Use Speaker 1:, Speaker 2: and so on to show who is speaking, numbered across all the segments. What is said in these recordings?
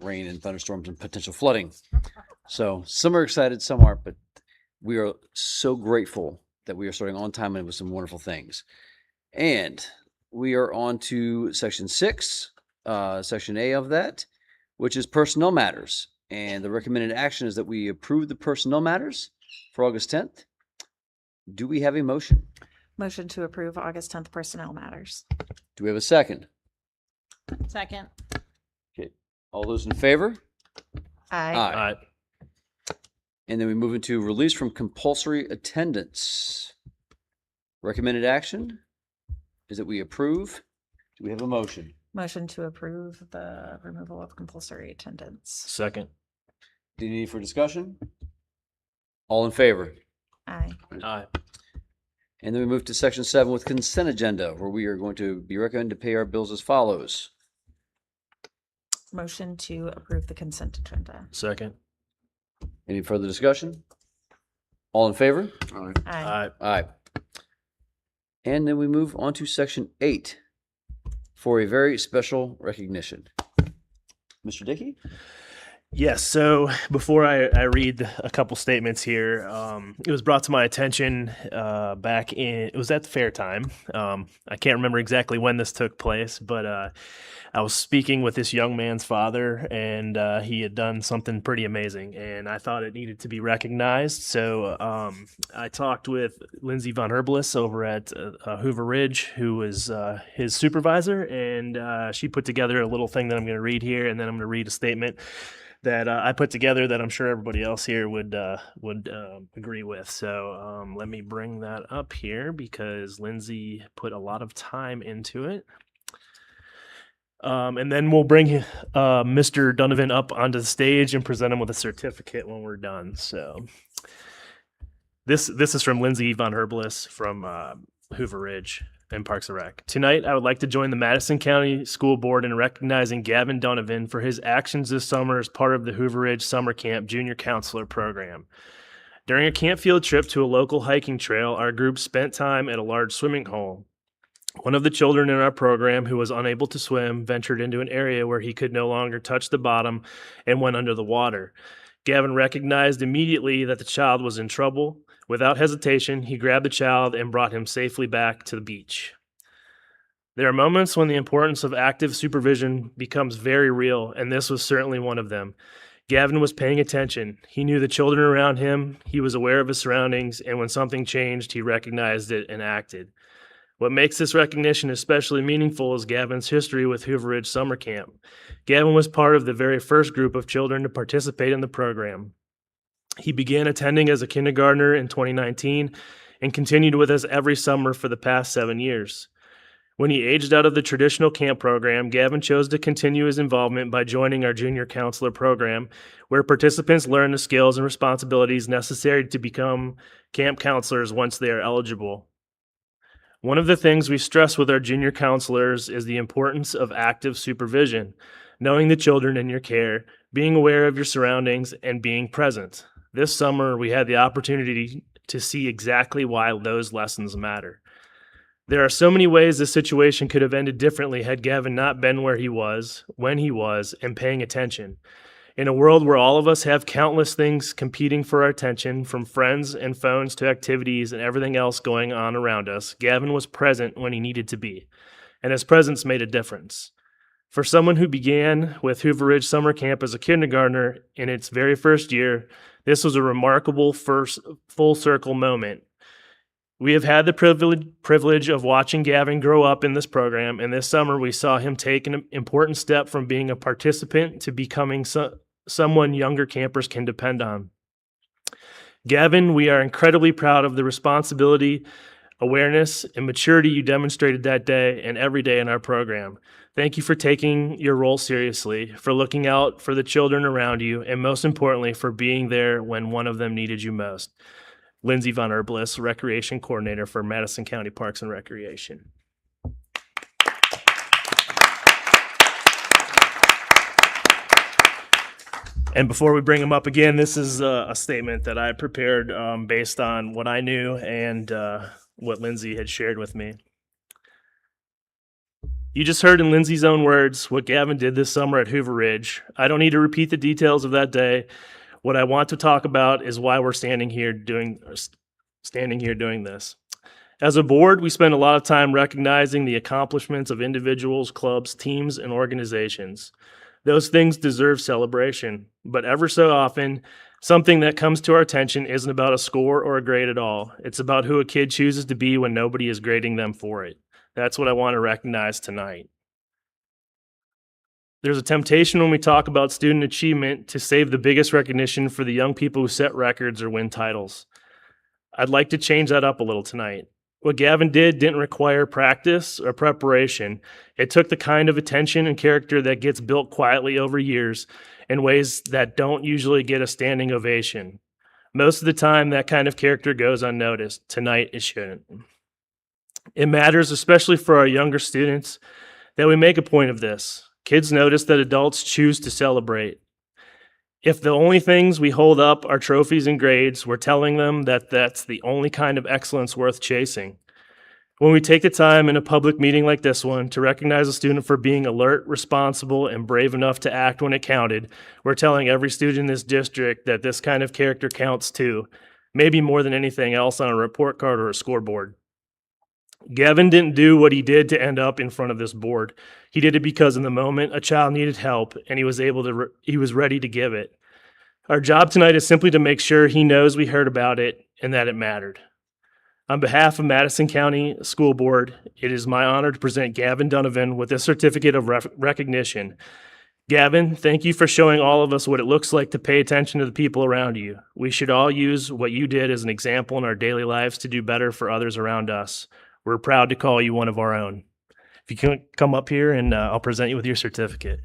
Speaker 1: rain and thunderstorms and potential flooding. So some are excited, some aren't, but we are so grateful that we are starting on time and with some wonderful things. And we are on to section 6, section A of that, which is personnel matters. And the recommended action is that we approve the personnel matters for August 10th. Do we have a motion?
Speaker 2: Motion to approve August 10th personnel matters.
Speaker 1: Do we have a second?
Speaker 3: Second.
Speaker 1: Okay. All those in favor?
Speaker 2: Aye.
Speaker 1: And then we move into release from compulsory attendance. Recommended action is that we approve. Do we have a motion?
Speaker 2: Motion to approve the removal of compulsory attendance.
Speaker 4: Second.
Speaker 1: Do you need for discussion? All in favor?
Speaker 2: Aye.
Speaker 4: Aye.
Speaker 1: And then we move to section 7 with consent agenda, where we are going to be recommended to pay our bills as follows.
Speaker 2: Motion to approve the consent agenda.
Speaker 4: Second.
Speaker 1: Any further discussion? All in favor?
Speaker 2: Aye.
Speaker 1: Aye. And then we move on to section 8 for a very special recognition. Mr. Dickey?
Speaker 4: Yes. So before I read a couple statements here, it was brought to my attention back in, it was at the fair time. I can't remember exactly when this took place, but I was speaking with this young man's father, and he had done something pretty amazing, and I thought it needed to be recognized. So I talked with Lindsay Von Herbelis over at Hoover Ridge, who was his supervisor, and she put together a little thing that I'm going to read here, and then I'm going to read a statement that I put together that I'm sure everybody else here would agree with. So let me bring that up here because Lindsay put a lot of time into it. And then we'll bring Mr. Donovan up onto the stage and present him with a certificate when we're done. So this is from Lindsay Von Herbelis from Hoover Ridge and Parks and Rec. Tonight, I would like to join the Madison County School Board in recognizing Gavin Donovan for his actions this summer as part of the Hoover Ridge Summer Camp Junior Counselor Program. During a camp field trip to a local hiking trail, our group spent time at a large swimming hole. One of the children in our program who was unable to swim ventured into an area where he could no longer touch the bottom and went under the water. Gavin recognized immediately that the child was in trouble. Without hesitation, he grabbed the child and brought him safely back to the beach. There are moments when the importance of active supervision becomes very real, and this was certainly one of them. Gavin was paying attention. He knew the children around him, he was aware of his surroundings, and when something changed, he recognized it and acted. What makes this recognition especially meaningful is Gavin's history with Hoover Ridge Summer Camp. Gavin was part of the very first group of children to participate in the program. He began attending as a kindergartner in 2019 and continued with us every summer for the past 7 years. When he aged out of the traditional camp program, Gavin chose to continue his involvement by joining our junior counselor program, where participants learn the skills and responsibilities necessary to become camp counselors once they are eligible. One of the things we stress with our junior counselors is the importance of active supervision, knowing the children in your care, being aware of your surroundings, and being present. This summer, we had the opportunity to see exactly why those lessons matter. There are so many ways this situation could have ended differently had Gavin not been where he was, when he was, and paying attention. In a world where all of us have countless things competing for our attention, from friends and phones to activities and everything else going on around us, Gavin was present when he needed to be, and his presence made a difference. For someone who began with Hoover Ridge Summer Camp as a kindergartner in its very first year, this was a remarkable first full circle moment. We have had the privilege of watching Gavin grow up in this program, and this summer we saw him take an important step from being a participant to becoming someone younger campers can depend on. Gavin, we are incredibly proud of the responsibility, awareness, and maturity you demonstrated that day and every day in our program. Thank you for taking your role seriously, for looking out for the children around you, and most importantly, for being there when one of them needed you most. Lindsay Von Herbelis, Recreation Coordinator for Madison County Parks and Recreation. And before we bring him up again, this is a statement that I prepared based on what I knew and what Lindsay had shared with me. You just heard in Lindsay's own words what Gavin did this summer at Hoover Ridge. I don't need to repeat the details of that day. What I want to talk about is why we're standing here doing this. As a board, we spend a lot of time recognizing the accomplishments of individuals, clubs, teams, and organizations. Those things deserve celebration, but ever so often, something that comes to our attention isn't about a score or a grade at all. It's about who a kid chooses to be when nobody is grading them for it. That's what I want to recognize tonight. There's a temptation when we talk about student achievement to save the biggest recognition for the young people who set records or win titles. I'd like to change that up a little tonight. What Gavin did didn't require practice or preparation. It took the kind of attention and character that gets built quietly over years in ways that don't usually get a standing ovation. Most of the time, that kind of character goes unnoticed. Tonight, it shouldn't. It matters, especially for our younger students, that we make a point of this. Kids notice that adults choose to celebrate. If the only things we hold up are trophies and grades, we're telling them that that's the only kind of excellence worth chasing. When we take the time in a public meeting like this one to recognize a student for being alert, responsible, and brave enough to act when it counted, we're telling every student in this district that this kind of character counts too, maybe more than anything else on a report card or a scoreboard. Gavin didn't do what he did to end up in front of this board. He did it because in the moment a child needed help and he was ready to give it. Our job tonight is simply to make sure he knows we heard about it and that it mattered. On behalf of Madison County School Board, it is my honor to present Gavin Donovan with this certificate of recognition. Gavin, thank you for showing all of us what it looks like to pay attention to the people around you. We should all use what you did as an example in our daily lives to do better for others around us. We're proud to call you one of our own. If you can come up here and I'll present you with your certificate.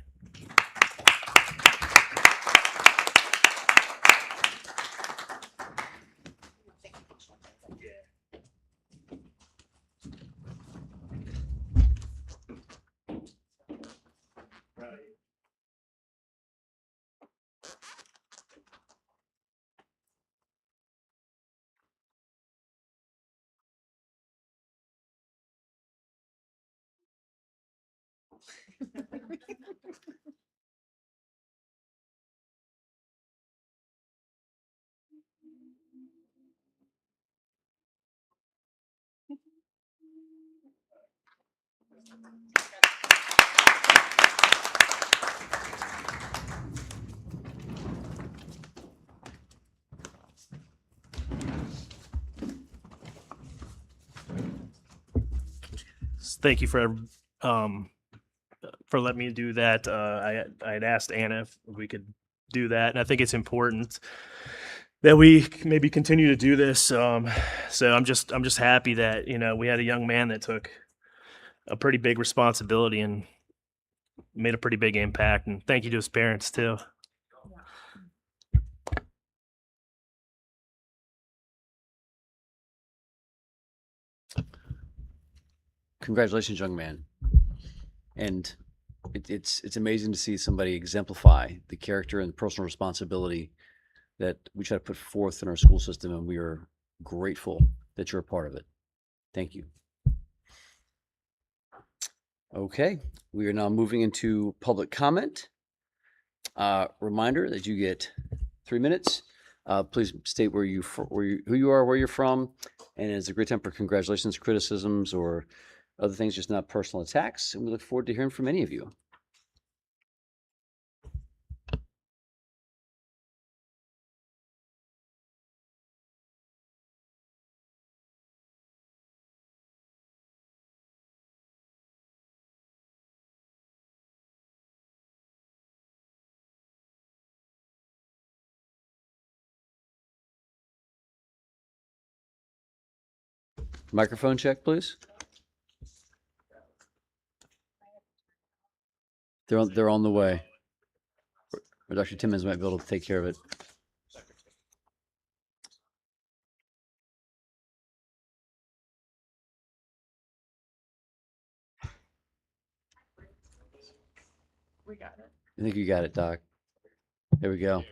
Speaker 4: Thank you for letting me do that. I had asked Anna if we could do that, and I think it's important that we maybe continue to do this. So I'm just happy that we had a young man that took a pretty big responsibility and made a pretty big impact. And thank you to his parents too.
Speaker 1: Congratulations, young man. And it's amazing to see somebody exemplify the character and personal responsibility that we try to put forth in our school system, and we are grateful that you're a part of it. Thank you. Okay, we are now moving into public comment. Reminder that you get 3 minutes. Please state who you are, where you're from, and it's a great time for congratulations, criticisms, or other things, just not personal attacks. And we look forward to hearing from any of you. Microphone check, please. They're on the way. Or Dr. Timmons might be able to take care of it.
Speaker 2: We got it.
Speaker 1: I think you got it, Doc. There we go.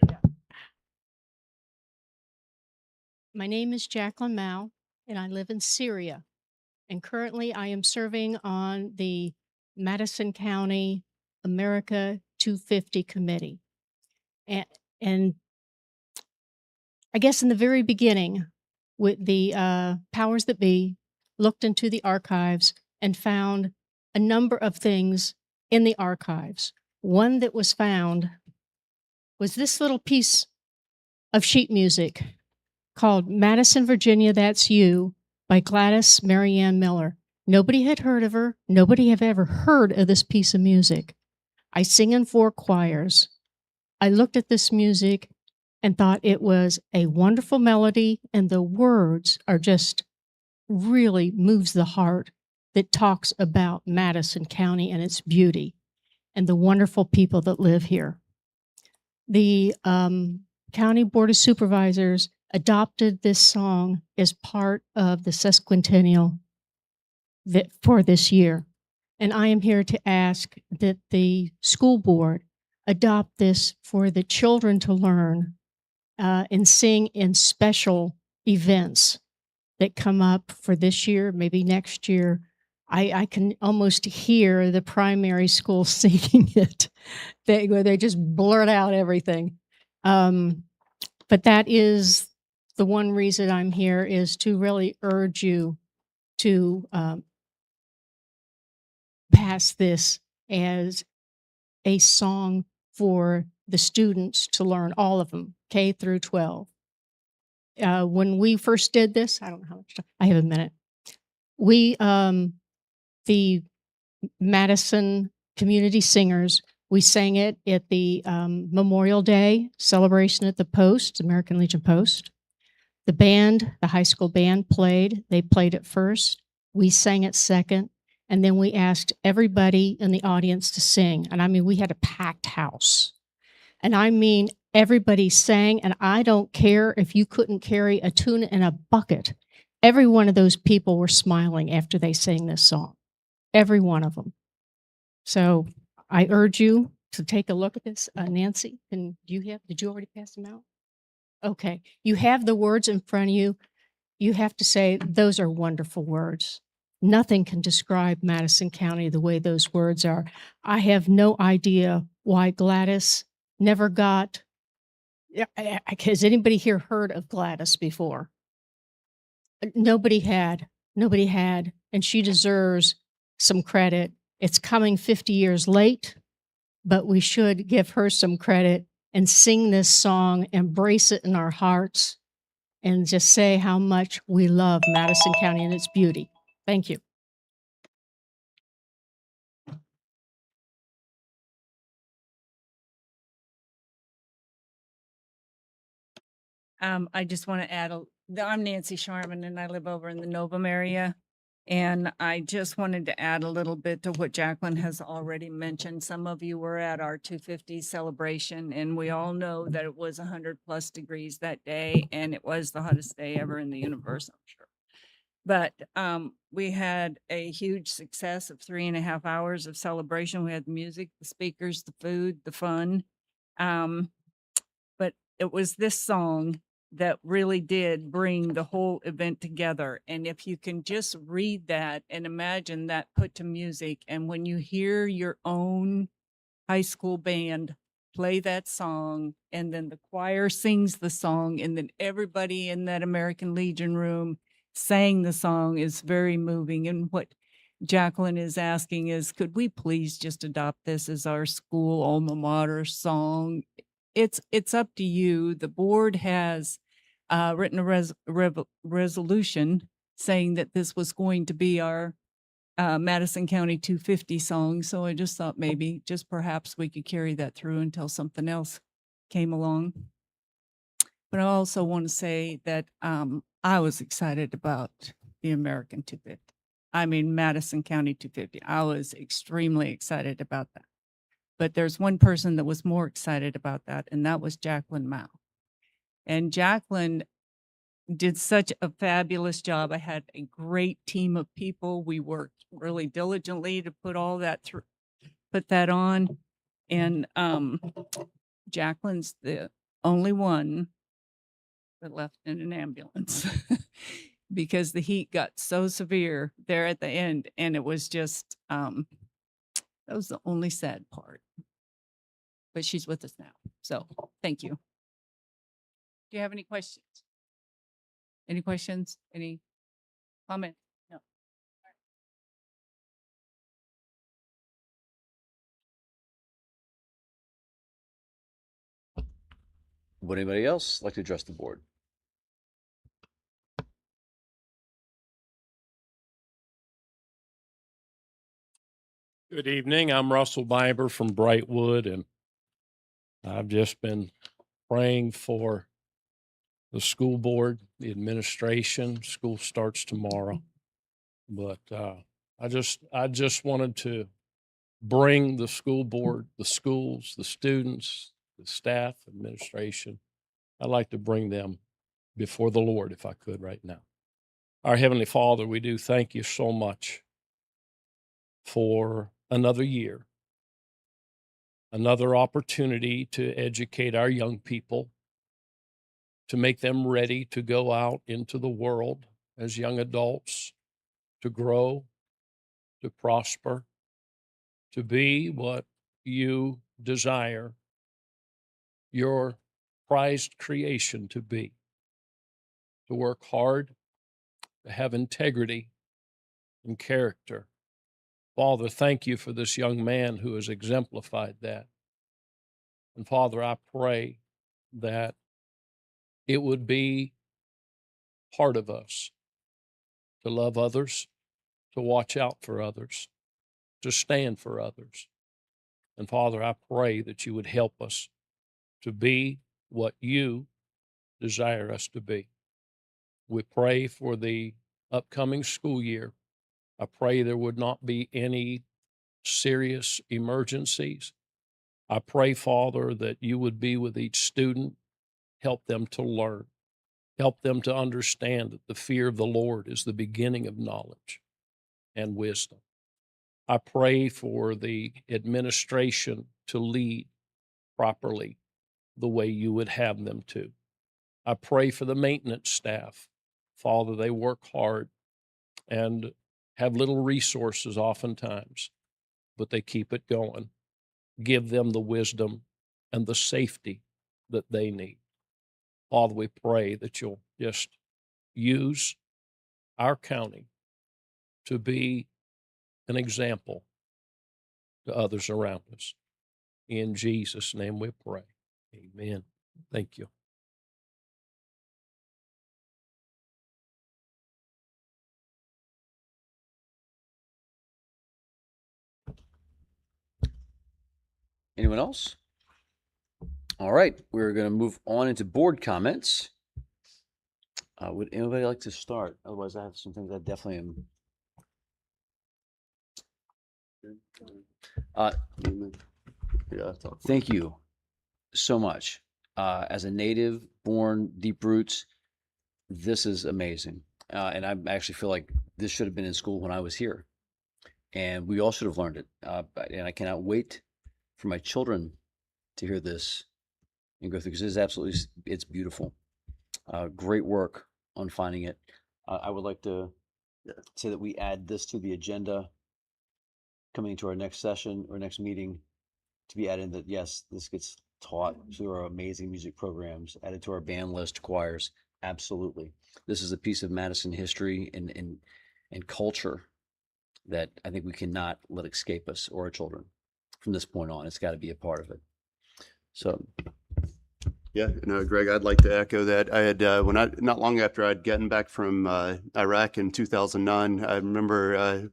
Speaker 5: My name is Jacqueline Mao, and I live in Syria. And currently, I am serving on the Madison County America 250 Committee. And I guess in the very beginning, with the powers that be looked into the archives and found a number of things in the archives. One that was found was this little piece of sheet music called Madison, Virginia, That's You by Gladys Marianne Miller. Nobody had heard of her. Nobody had ever heard of this piece of music. I sing in 4 choirs. I looked at this music and thought it was a wonderful melody, and the words are just really moves the heart, that talks about Madison County and its beauty and the wonderful people that live here. The County Board of Supervisors adopted this song as part of the sesquicentennial for this year. And I am here to ask that the school board adopt this for the children to learn and sing in special events that come up for this year, maybe next year. I can almost hear the primary school singing it, where they just blurt out everything. But that is the one reason I'm here, is to really urge you to pass this as a song for the students to learn, all of them, K through 12. When we first did this, I don't know how much time, I have a minute. We, the Madison Community Singers, we sang it at the Memorial Day celebration at the Post, American Legion Post. The band, the high school band played. They played it first. We sang it second. And then we asked everybody in the audience to sing. And I mean, we had a packed house. And I mean, everybody sang. And I don't care if you couldn't carry a tuna in a bucket. Every one of those people were smiling after they sang this song. Every one of them. So I urge you to take a look at this. Nancy, did you already pass them out? Okay. You have the words in front of you. You have to say, those are wonderful words. Nothing can describe Madison County the way those words are. I have no idea why Gladys never got. Has anybody here heard of Gladys before? Nobody had. Nobody had. And she deserves some credit. It's coming 50 years late, but we should give her some credit and sing this song, embrace it in our hearts, and just say how much we love Madison County and its beauty. Thank you.
Speaker 6: I just want to add, I'm Nancy Sharman and I live over in the Novum area. And I just wanted to add a little bit to what Jacqueline has already mentioned. Some of you were at our 250 celebration, and we all know that it was 100+ degrees that day, and it was the hottest day ever in the universe, I'm sure. But we had a huge success of 3.5 hours of celebration. We had the music, the speakers, the food, the fun. But it was this song that really did bring the whole event together. And if you can just read that and imagine that put to music, and when you hear your own high school band play that song, and then the choir sings the song, and then everybody in that American Legion room sang the song, is very moving. And what Jacqueline is asking is, could we please just adopt this as our school alma mater song? It's up to you. The board has written a resolution saying that this was going to be our Madison County 250 song. So I just thought maybe just perhaps we could carry that through until something else came along. But I also want to say that I was excited about the American 250. I mean, Madison County 250. I was extremely excited about that. But there's one person that was more excited about that, and that was Jacqueline Mao. And Jacqueline did such a fabulous job. I had a great team of people. We worked really diligently to put all that through, put that on. And Jacqueline's the only one that left in an ambulance because the heat got so severe there at the end. And it was just, That was the only sad part. But she's with us now. So thank you. Do you have any questions? Any questions? Any comments? No.
Speaker 1: Would anybody else like to address the board?
Speaker 7: Good evening. I'm Russell Biber from Brightwood, and I've just been praying for the school board, the administration. School starts tomorrow, but I just wanted to bring the school board, the schools, the students, the staff, administration. I'd like to bring them before the Lord if I could right now. Our Heavenly Father, we do thank you so much for another year, another opportunity to educate our young people, to make them ready to go out into the world as young adults, to grow, to prosper, to be what you desire your prized creation to be, to work hard, to have integrity and character. Father, thank you for this young man who has exemplified that. And Father, I pray that it would be part of us to love others, to watch out for others, to stand for others. And Father, I pray that you would help us to be what you desire us to be. We pray for the upcoming school year. I pray there would not be any serious emergencies. I pray, Father, that you would be with each student, help them to learn, help them to understand that the fear of the Lord is the beginning of knowledge and wisdom. I pray for the administration to lead properly the way you would have them to. I pray for the maintenance staff. Father, they work hard and have little resources oftentimes, but they keep it going. Give them the wisdom and the safety that they need. Father, we pray that you'll just use our county to be an example to others around us. In Jesus' name we pray. Amen. Thank you.
Speaker 1: Anyone else? All right, we're going to move on into board comments. Would anybody like to start? Otherwise, I have some things I definitely am. Thank you so much. As a native born Deep Roots, this is amazing. And I actually feel like this should have been in school when I was here. And we all should have learned it. And I cannot wait for my children to hear this and go through, because it's beautiful. Great work on finding it. I would like to say that we add this to the agenda coming into our next session or next meeting, to be added that, yes, this gets taught through our amazing music programs, added to our band list, choirs. Absolutely. This is a piece of Madison history and culture that I think we cannot let escape us or our children. From this point on, it's got to be a part of it. So,
Speaker 8: yeah, no, Greg, I'd like to echo that. I had not long after I'd gotten back from Iraq in 2009, I remember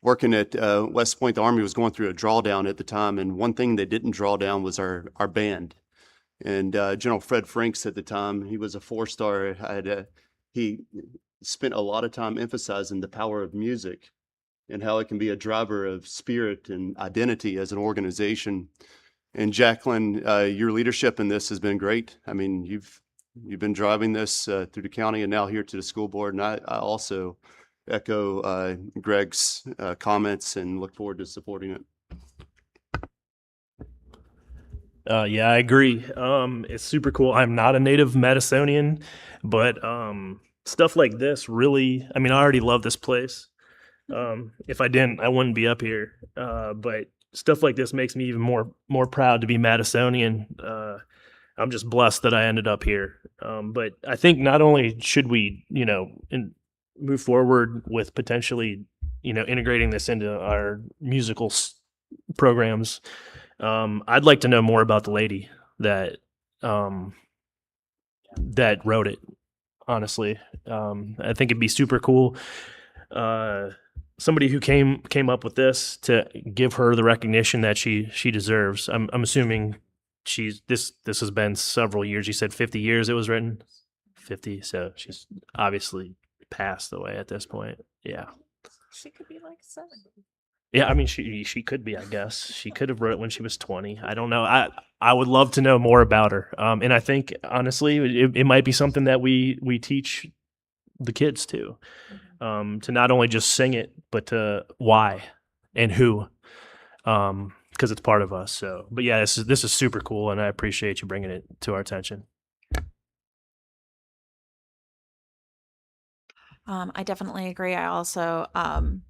Speaker 8: working at West Point. The Army was going through a drawdown at the time, and one thing they didn't draw down was our band. And General Fred Franks at the time, he was a 4-star. He spent a lot of time emphasizing the power of music and how it can be a driver of spirit and identity as an organization. And Jacqueline, your leadership in this has been great. I mean, you've been driving this through the county and now here to the school board. And I also echo Greg's comments and look forward to supporting it.
Speaker 4: Yeah, I agree. It's super cool. I'm not a native Madisonian, but stuff like this really, I mean, I already love this place. If I didn't, I wouldn't be up here. But stuff like this makes me even more proud to be Madisonian. I'm just blessed that I ended up here. But I think not only should we, move forward with potentially, integrating this into our musical programs. I'd like to know more about the lady that that wrote it. Honestly, I think it'd be super cool. Somebody who came up with this, to give her the recognition that she deserves. I'm assuming this has been several years. You said 50 years it was written. 50, so she's obviously passed away at this point. Yeah.
Speaker 2: She could be like 70.
Speaker 4: Yeah, I mean she could be, I guess. She could have wrote it when she was 20. I don't know. I would love to know more about her. And I think honestly it might be something that we teach the kids too. To not only just sing it, but to why and who. Because it's part of us. So, but yeah, this is super cool, and I appreciate you bringing it to our attention.
Speaker 2: I definitely agree. I also, I'm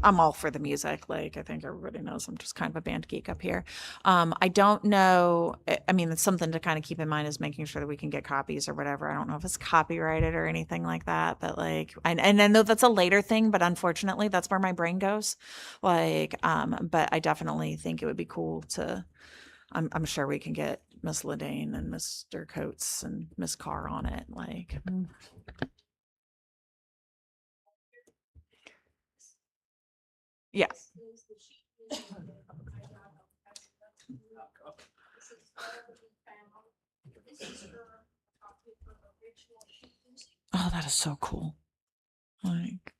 Speaker 2: all for the music. Like, I think everybody knows I'm just kind of a band geek up here. I don't know. I mean, it's something to kind of keep in mind is making sure that we can get copies or whatever. I don't know if it's copyrighted or anything like that, but like, and I know that's a later thing, but unfortunately that's where my brain goes. Like, but I definitely think it would be cool to, I'm sure we can get Miss Ledane and Mr. Coates and Miss Carr on it. Like, yeah. Oh, that is so cool. Like,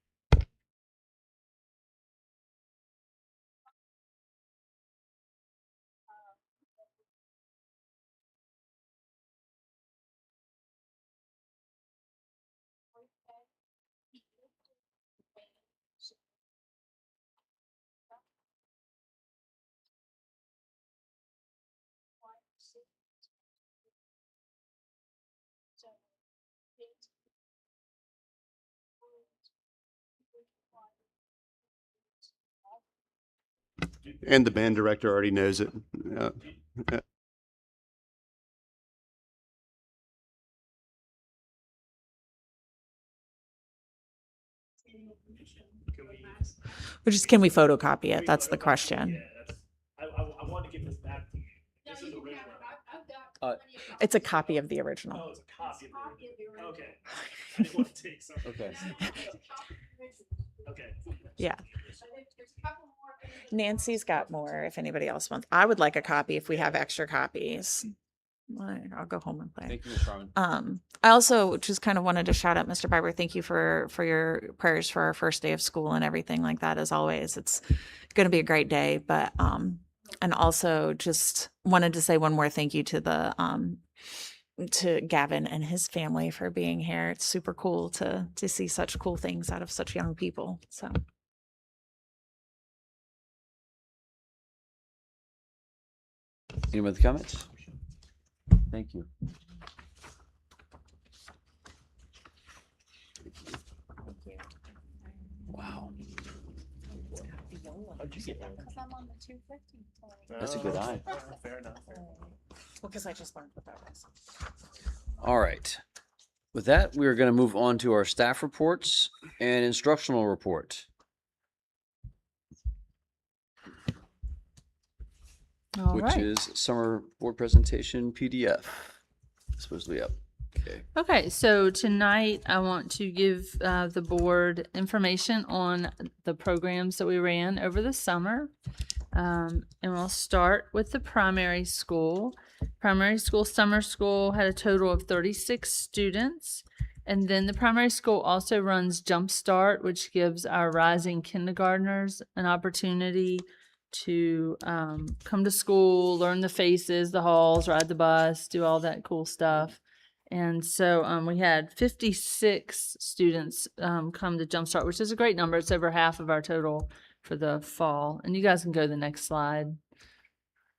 Speaker 8: And the band director already knows it.
Speaker 2: which is, can we photocopy it? That's the question.
Speaker 4: I want to give this back to you. This is original.
Speaker 2: It's a copy of the original.
Speaker 4: Oh, it's a copy of the original. Okay. I didn't want to take something.
Speaker 1: Okay.
Speaker 4: Okay.
Speaker 2: Yeah. Nancy's got more if anybody else wants. I would like a copy if we have extra copies. I'll go home and play.
Speaker 1: Thank you, Ms. Sharman.
Speaker 2: I also just kind of wanted to shout out Mr. Biber. Thank you for your prayers for our first day of school and everything like that. As always, it's going to be a great day. But and also just wanted to say one more thank you to Gavin and his family for being here. It's super cool to see such cool things out of such young people. So.
Speaker 1: Any other comments? Thank you. Wow.
Speaker 4: How'd you get that?
Speaker 1: That's a good eye.
Speaker 4: Fair enough.
Speaker 2: Well, because I just learned what that was.
Speaker 1: All right. With that, we are going to move on to our staff reports and instructional report.
Speaker 3: All
Speaker 1: which
Speaker 3: right.
Speaker 1: is summer board presentation PDF. Supposedly up. Okay.
Speaker 3: Okay, so tonight I want to give the board information on the programs that we ran over the summer. And we'll start with the primary school. Primary school summer school had a total of 36 students. And then the primary school also runs Jumpstart, which gives our rising kindergartners an opportunity to come to school, learn the faces, the halls, ride the bus, do all that cool stuff. And so we had 56 students come to Jumpstart, which is a great number. It's over half of our total for the fall. And you guys can go to the next slide.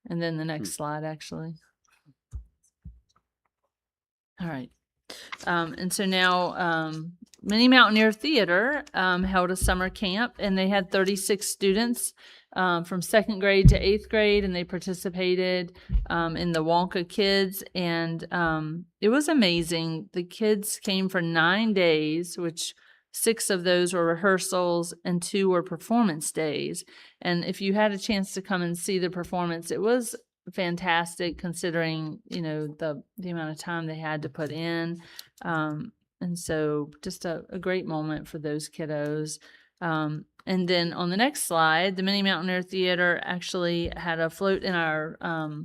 Speaker 3: And then the next slide, actually. All right. And so now Mini Mountaineer Theater held a summer camp, and they had 36 students. from 2nd grade to 8th grade, and they participated in the Wonka Kids, and it was amazing. The kids came for 9 days, which 6 of those were rehearsals and 2 were performance days. And if you had a chance to come and see the performance, it was fantastic considering, the amount of time they had to put in. And so just a great moment for those kiddos. And then on the next slide, the Mini Mountaineer Theater actually had a float in our 4th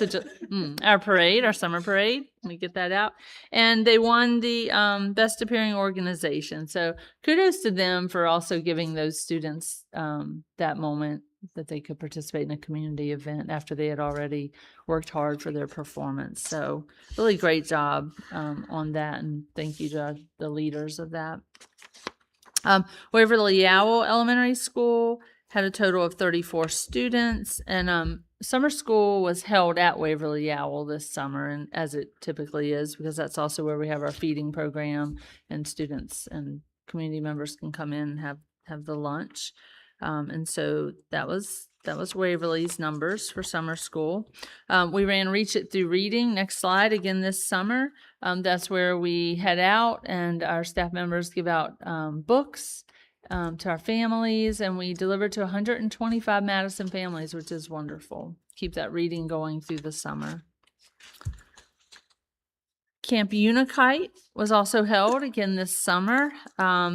Speaker 3: of July, our parade, our summer parade. Let me get that out. And they won the Best Appearing Organization. So kudos to them for also giving those students that moment that they could participate in a community event after they had already worked hard for their performance. So really great job on that. And thank you to the leaders of that. Waverly Yowl Elementary School had a total of 34 students, and summer school was held at Waverly Yowl this summer, and as it typically is, because that's also where we have our feeding program, and students and community members can come in and have the lunch. And so that was Waverly's numbers for summer school. We ran Reach It Through Reading. Next slide again this summer. That's where we head out and our staff members give out books to our families, and we deliver to 125 Madison families, which is wonderful. Keep that reading going through the summer. Camp Unikite was also held again this summer.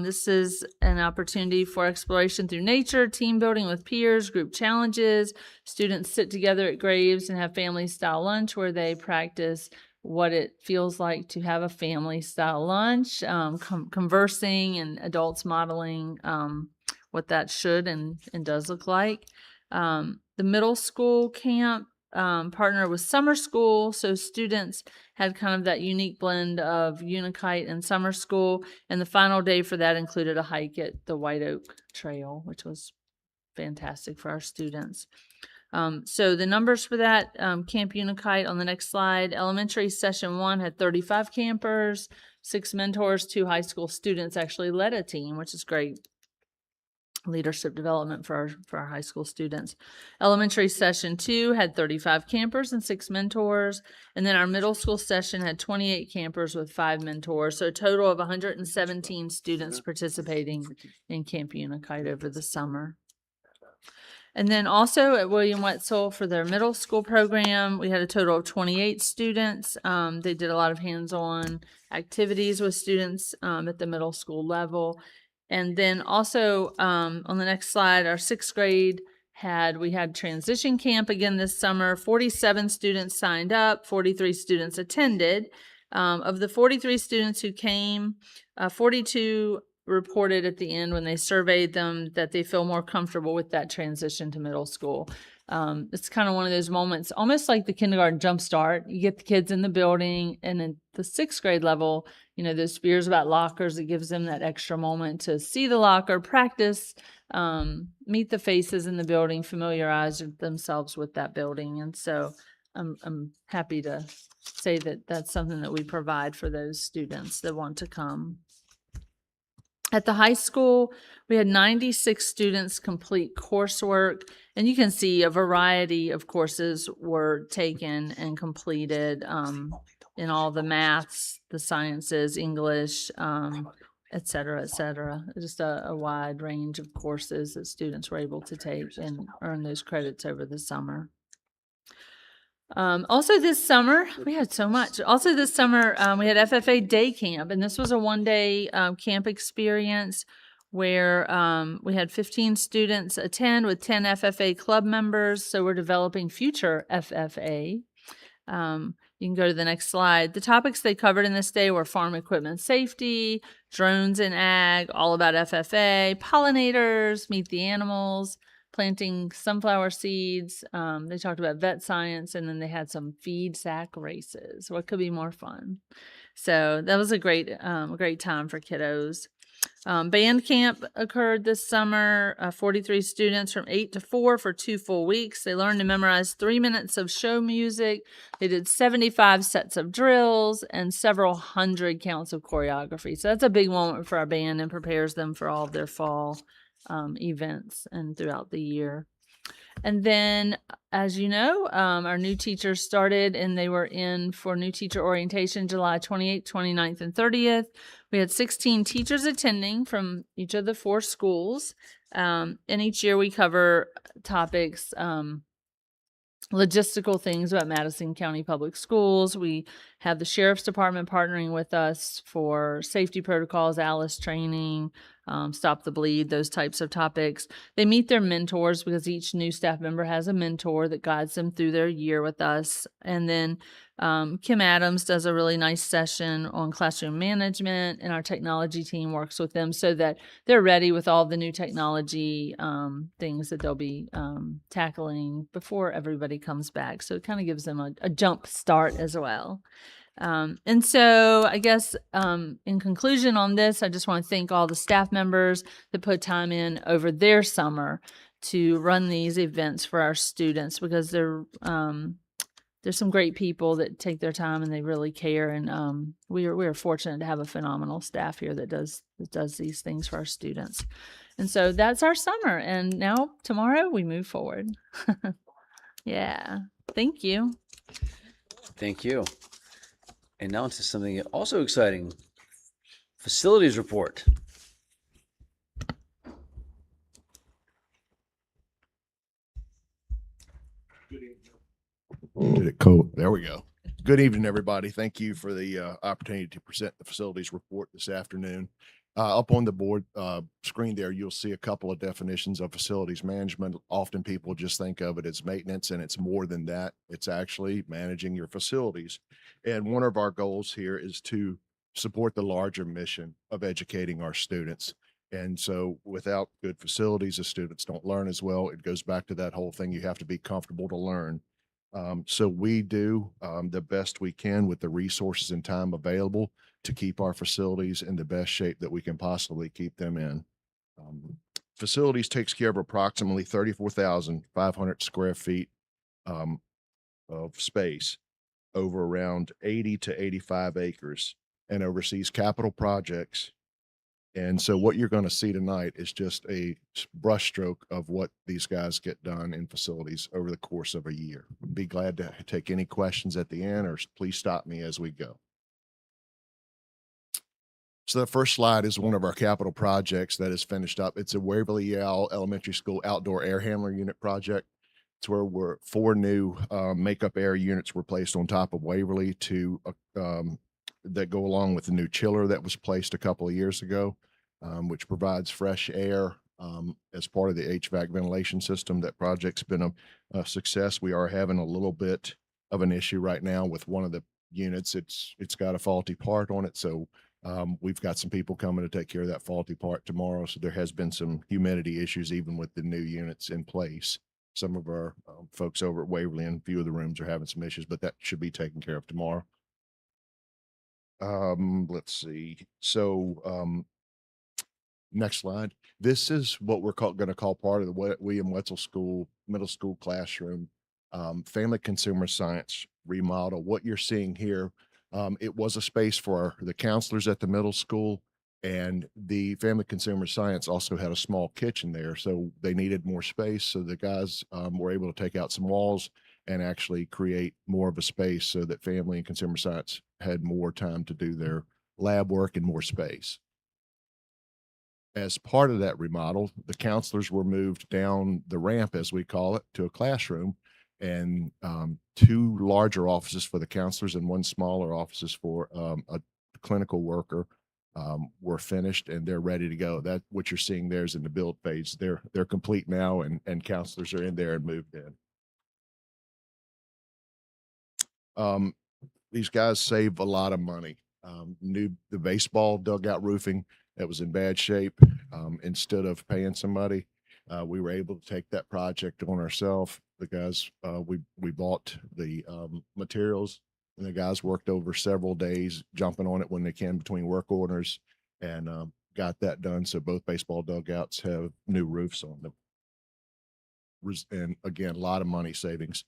Speaker 3: This is an opportunity for exploration through nature, team building with peers, group challenges. Students sit together at Graves and have family-style lunch where they practice what it feels like to have a family-style lunch, conversing and adults modeling what that should and does look like. The middle school camp partner with summer school, so students had kind of that unique blend of Unikite and summer school, and the final day for that included a hike at the White Oak Trail, which was fantastic for our students. So the numbers for that Camp Unikite on the next slide. Elementary session 1 had 35 campers, 6 mentors, 2 high school students actually led a team, which is great leadership development for our high school students. Elementary session 2 had 35 campers and 6 mentors. And then our middle school session had 28 campers with 5 mentors. So a total of 117 students participating in Camp Unikite over the summer. And then also at William Wetzel for their middle school program, we had a total of 28 students. They did a lot of hands-on activities with students at the middle school level. And then also on the next slide, our 6th grade we had transition camp again this summer. 47 students signed up, 43 students attended. Of the 43 students who came, 42 reported at the end when they surveyed them that they feel more comfortable with that transition to middle school. It's kind of one of those moments, almost like the kindergarten jump start. You get the kids in the building, and at the 6th grade level, those fears about lockers, it gives them that extra moment to see the locker, practice, meet the faces in the building, familiarize themselves with that building. And so I'm happy to say that that's something that we provide for those students that want to come. At the high school, we had 96 students complete coursework, and you can see a variety of courses were taken and completed in all the maths, the sciences, English, et cetera, et cetera. Just a wide range of courses that students were able to take and earn those credits over the summer. Also this summer, we had so much. Also this summer, we had FFA Day Camp, and this was a one-day camp experience where we had 15 students attend with 10 FFA club members. So we're developing future FFA. You can go to the next slide. The topics they covered in this day were farm equipment safety, drones in ag, all about FFA, pollinators, meet the animals, planting sunflower seeds. They talked about vet science, and then they had some feed sack races. What could be more fun? So that was a great time for kiddos. Band camp occurred this summer. 43 students from 8 to 4 for 2 full weeks. They learned to memorize 3 minutes of show music. They did 75 sets of drills and several hundred counts of choreography. So that's a big moment for our band and prepares them for all of their fall events and throughout the year. And then, as you know, our new teachers started and they were in for new teacher orientation July 28th, 29th, and 30th. We had 16 teachers attending from each of the 4 schools. And each year we cover topics, logistical things about Madison County Public Schools. We have the Sheriff's Department partnering with us for safety protocols, ALICE training, Stop the Bleed, those types of topics. They meet their mentors because each new staff member has a mentor that guides them through their year with us. And then Kim Adams does a really nice session on classroom management, and our technology team works with them so that they're ready with all the new technology things that they'll be tackling before everybody comes back. So it kind of gives them a jump start as well. And so I guess in conclusion on this, I just want to thank all the staff members that put time in over their summer to run these events for our students, because there's some great people that take their time and they really care. And we are fortunate to have a phenomenal staff here that does these things for our students. And so that's our summer. And now tomorrow we move forward. Yeah. Thank you.
Speaker 1: Thank you. And now to something also exciting, facilities report.
Speaker 9: Did it cold? There we go. Good evening, everybody. Thank you for the opportunity to present the facilities report this afternoon. Up on the board screen there, you'll see a couple of definitions of facilities management. Often people just think of it as maintenance, and it's more than that. It's actually managing your facilities. And one of our goals here is to support the larger mission of educating our students. And so without good facilities, the students don't learn as well. It goes back to that whole thing. You have to be comfortable to learn. So we do the best we can with the resources and time available to keep our facilities in the best shape that we can possibly keep them in. Facilities takes care of approximately 34,500 square feet of space over around 80 to 85 acres, and oversees capital projects. And so what you're going to see tonight is just a brushstroke of what these guys get done in facilities over the course of a year. Be glad to take any questions at the end, or please stop me as we go. So the first slide is one of our capital projects that is finished up. It's a Waverly Yale Elementary School outdoor air handler unit project. It's where 4 new makeup air units were placed on top of Waverly to that go along with the new chiller that was placed a couple of years ago, which provides fresh air as part of the HVAC ventilation system. That project's been a success. We are having a little bit of an issue right now with one of the units. It's got a faulty part on it. So we've got some people coming to take care of that faulty part tomorrow. So there has been some humidity issues even with the new units in place. Some of our folks over at Waverly and a few of the rooms are having some issues, but that should be taken care of tomorrow. Let's see. So next slide. This is what we're going to call part of the William Wetzel School middle school classroom family consumer science remodel. What you're seeing here, it was a space for the counselors at the middle school, and the family consumer science also had a small kitchen there. So they needed more space. So the guys were able to take out some walls and actually create more of a space so that family and consumer science had more time to do their lab work and more space. As part of that remodel, the counselors were moved down the ramp, as we call it, to a classroom, and 2 larger offices for the counselors and 1 smaller offices for a clinical worker were finished, and they're ready to go. That what you're seeing there is in the build phase. They're complete now, and counselors are in there and moved in. These guys save a lot of money. The baseball dugout roofing that was in bad shape. Instead of paying somebody, we were able to take that project on ourselves. The guys, we bought the materials, and the guys worked over several days jumping on it when they can between work orders, and got that done. So both baseball dugouts have new roofs on them. And again, a lot of money savings.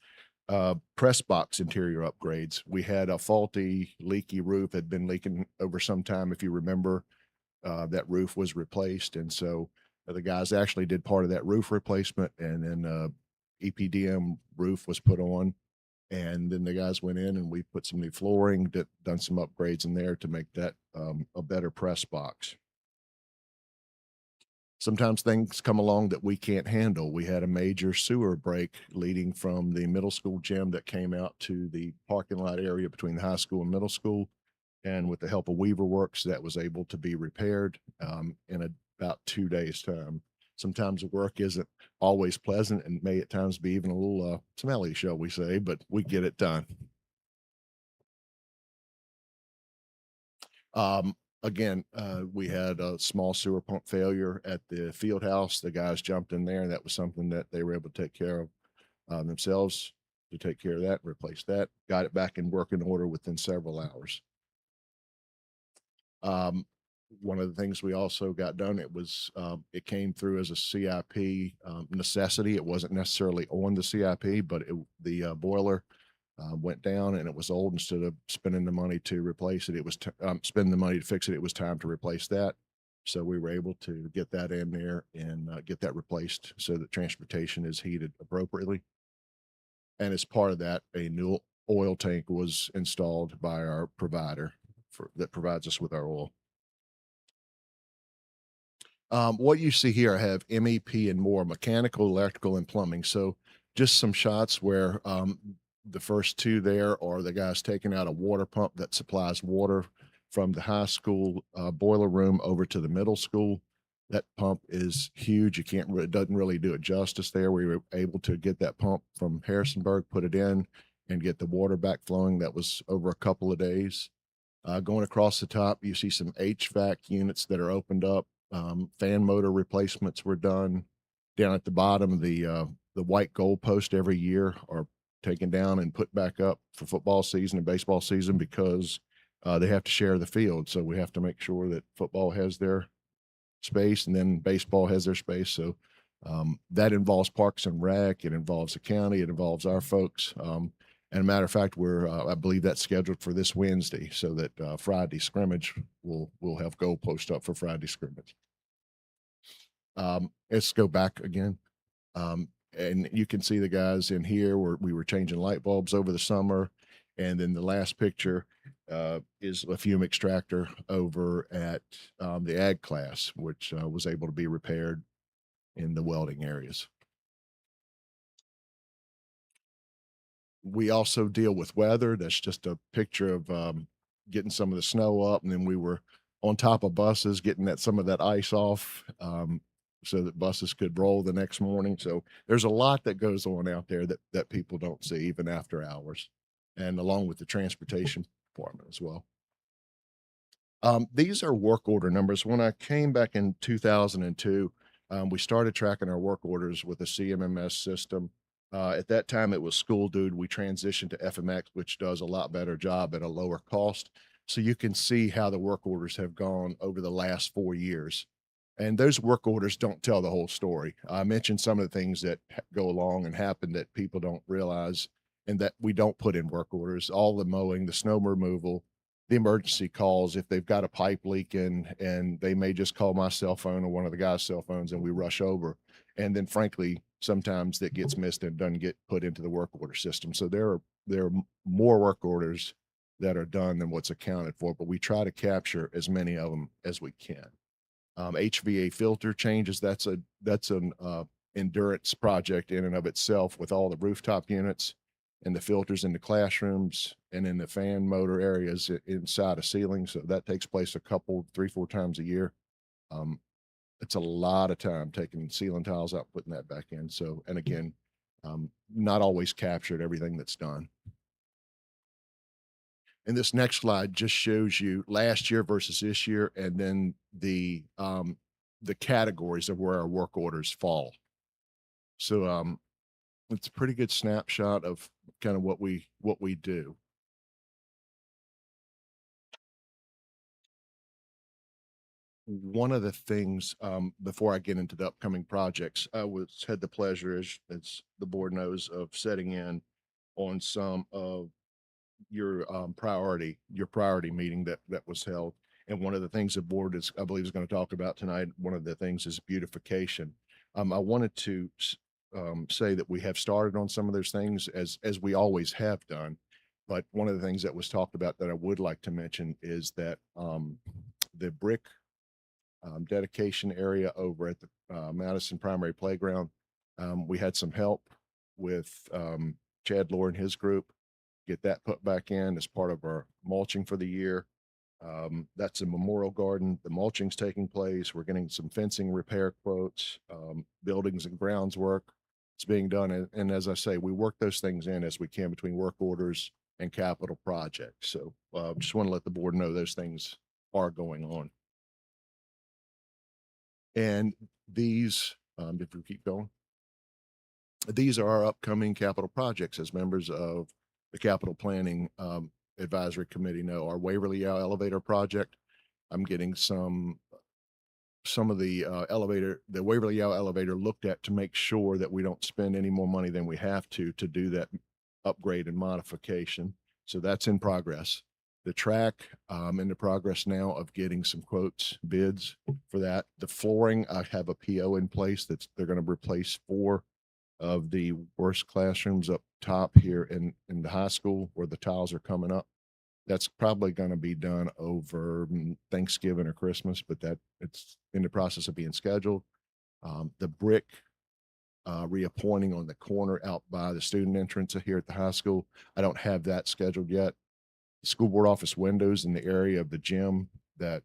Speaker 9: Press box interior upgrades. We had a faulty, leaky roof, had been leaking over some time. If you remember, that roof was replaced. And so The guys actually did part of that roof replacement, and then EPDM roof was put on. And then the guys went in and we put some new flooring, done some upgrades in there to make that a better press box. Sometimes things come along that we can't handle. We had a major sewer break leading from the middle school gym that came out to the parking lot area between the high school and middle school. And with the help of Weaver Works, that was able to be repaired in about 2 days' time. Sometimes the work isn't always pleasant and may at times be even a little smelly, shall we say, but we get it done. Again, we had a small sewer pump failure at the field house. The guys jumped in there, and that was something that they were able to take care of themselves, to take care of that, replace that, got it back in working order within several hours. One of the things we also got done, it came through as a CIP necessity. It wasn't necessarily on the CIP, but the boiler went down and it was old. Instead of spending the money to replace it, it was spending the money to fix it. It was time to replace that. So we were able to get that in there and get that replaced so that transportation is heated appropriately. And as part of that, a new oil tank was installed by our provider that provides us with our oil. What you see here, I have MEP and more, mechanical, electrical, and plumbing. So just some shots where the first two there are the guys taking out a water pump that supplies water from the high school boiler room over to the middle school. That pump is huge. It doesn't really do it justice there. We were able to get that pump from Harrisonburg, put it in, and get the water back flowing. That was over a couple of days. Going across the top, you see some HVAC units that are opened up. Fan motor replacements were done. Down at the bottom, the white goalpost every year are taken down and put back up for football season and baseball season because they have to share the field. So we have to make sure that football has their space and then baseball has their space. So that involves Parks and Rec. It involves the county. It involves our folks. And a matter of fact, I believe that's scheduled for this Wednesday, so that Friday scrimmage we'll have goalpost up for Friday scrimmage. Let's go back again. And you can see the guys in here where we were changing light bulbs over the summer. And then the last picture is a fume extractor over at the ag class, which was able to be repaired in the welding areas. We also deal with weather. That's just a picture of getting some of the snow up, and then we were on top of buses, getting some of that ice off so that buses could roll the next morning. So there's a lot that goes on out there that people don't see even after hours, and along with the transportation department as well. These are work order numbers. When I came back in 2002, we started tracking our work orders with a CMMS system. At that time, it was School Dude. We transitioned to FMX, which does a lot better job at a lower cost. So you can see how the work orders have gone over the last 4 years. And those work orders don't tell the whole story. I mentioned some of the things that go along and happen that people don't realize and that we don't put in work orders. All the mowing, the snow removal, the emergency calls, if they've got a pipe leaking, and they may just call my cell phone or one of the guys' cell phones and we rush over. And then frankly, sometimes that gets missed and doesn't get put into the work order system. So there are more work orders that are done than what's accounted for, but we try to capture as many of them as we can. HVA filter changes, that's an endurance project in and of itself, with all the rooftop units and the filters in the classrooms and in the fan motor areas inside a ceiling. So that takes place 3-4 times a year. It's a lot of time taking ceiling tiles out, putting that back in. So, and again, not always captured everything that's done. And this next slide just shows you last year versus this year, and then the categories of where our work orders fall. So it's a pretty good snapshot of kind of what we do. One of the things, before I get into the upcoming projects, I had the pleasure, as the board knows, of setting in on some of your priority meeting that was held. And one of the things the board is, I believe, is going to talk about tonight, one of the things is beautification. I wanted to say that we have started on some of those things as we always have done. But one of the things that was talked about that I would like to mention is that the brick dedication area over at the Madison Primary Playground, we had some help with Chad Lohr and his group get that put back in as part of our mulching for the year. That's a memorial garden. The mulching's taking place. We're getting some fencing repair quotes, buildings and grounds work. It's being done. And as I say, we work those things in as we can between work orders and capital projects. So just want to let the board know those things are going on. And these, if we keep going, these are our upcoming capital projects as members of the capital planning advisory committee know. Our Waverly Yao elevator project, I'm getting some of the the Waverly Yao elevator looked at to make sure that we don't spend any more money than we have to do that upgrade and modification. So that's in progress. The track, in the progress now of getting some quotes, bids for that. The flooring, I have a PO in place they're going to replace 4 of the worst classrooms up top here in the high school where the tiles are coming up. That's probably going to be done over Thanksgiving or Christmas, but it's in the process of being scheduled. The brick reappointing on the corner out by the student entrance here at the high school, I don't have that scheduled yet. The school board office windows in the area of the gym that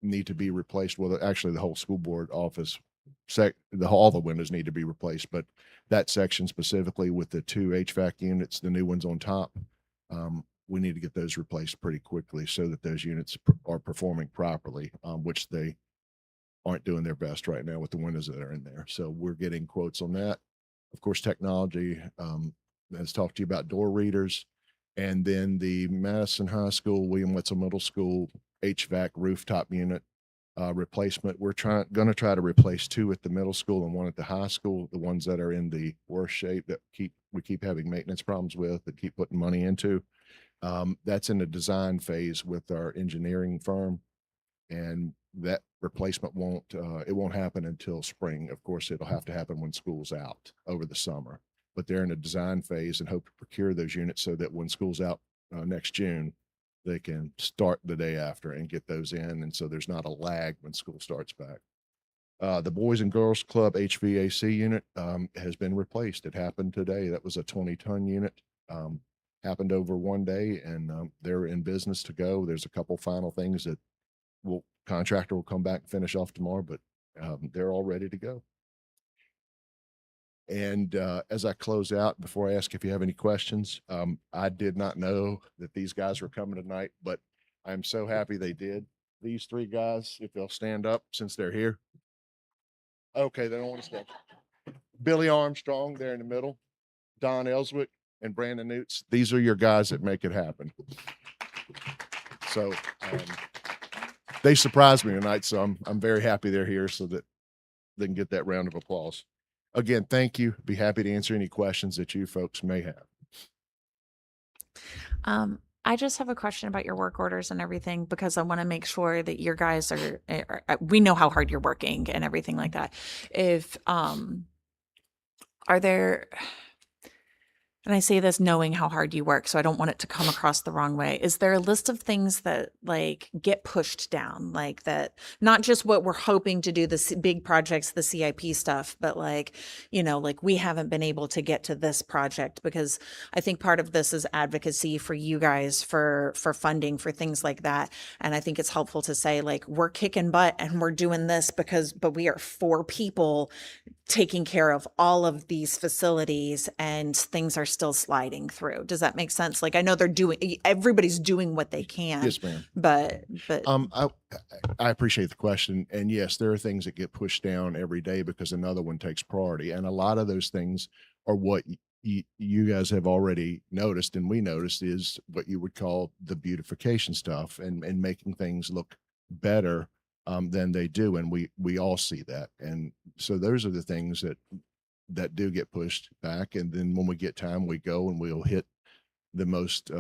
Speaker 9: need to be replaced. Well, actually the whole school board office all the windows need to be replaced, but that section specifically with the 2 HVAC units, the new ones on top, we need to get those replaced pretty quickly so that those units are performing properly, which they aren't doing their best right now with the windows that are in there. So we're getting quotes on that. Of course, technology has talked to you about door readers, and then the Madison High School, William Wetzel Middle School HVAC rooftop unit replacement. We're going to try to replace 2 at the middle school and 1 at the high school, the ones that are in the worst shape that we keep having maintenance problems with, that keep putting money into. That's in the design phase with our engineering firm, and that replacement won't happen until spring. Of course, it'll have to happen when school's out over the summer, but they're in a design phase and hope to procure those units so that when school's out next June, they can start the day after and get those in. And so there's not a lag when school starts back. The Boys and Girls Club HVAC unit has been replaced. It happened today. That was a 20-ton unit. Happened over one day, and they're in business to go. There's a couple final things that contractor will come back and finish off tomorrow, but they're all ready to go. And as I close out, before I ask if you have any questions, I did not know that these guys were coming tonight, but I'm so happy they did. These 3 guys, if they'll stand up since they're here. Okay, they don't want to stand. Billy Armstrong there in the middle, Don Ellswick, and Brandon Newts. These are your guys that make it happen. So they surprised me tonight, so I'm very happy they're here so that they can get that round of applause. Again, thank you. Be happy to answer any questions that you folks may have.
Speaker 2: I just have a question about your work orders and everything, because I want to make sure that your guys we know how hard you're working and everything like that. If, are there, and I say this knowing how hard you work, so I don't want it to come across the wrong way. Is there a list of things that like get pushed down, like that, not just what we're hoping to do, the big projects, the CIP stuff, but like, like we haven't been able to get to this project? Because I think part of this is advocacy for you guys for funding for things like that. And I think it's helpful to say like, we're kicking butt and we're doing this but we are 4 people taking care of all of these facilities and things are still sliding through. Does that make sense? Like, I know everybody's doing what they can.
Speaker 9: Yes, ma'am.
Speaker 2: But
Speaker 9: I appreciate the question. And yes, there are things that get pushed down every day because another one takes priority. And a lot of those things are what you guys have already noticed, and we noticed, is what you would call the beautification stuff and making things look better than they do. And we all see that. And so those are the things that do get pushed back. And then when we get time, we go and we'll hit the most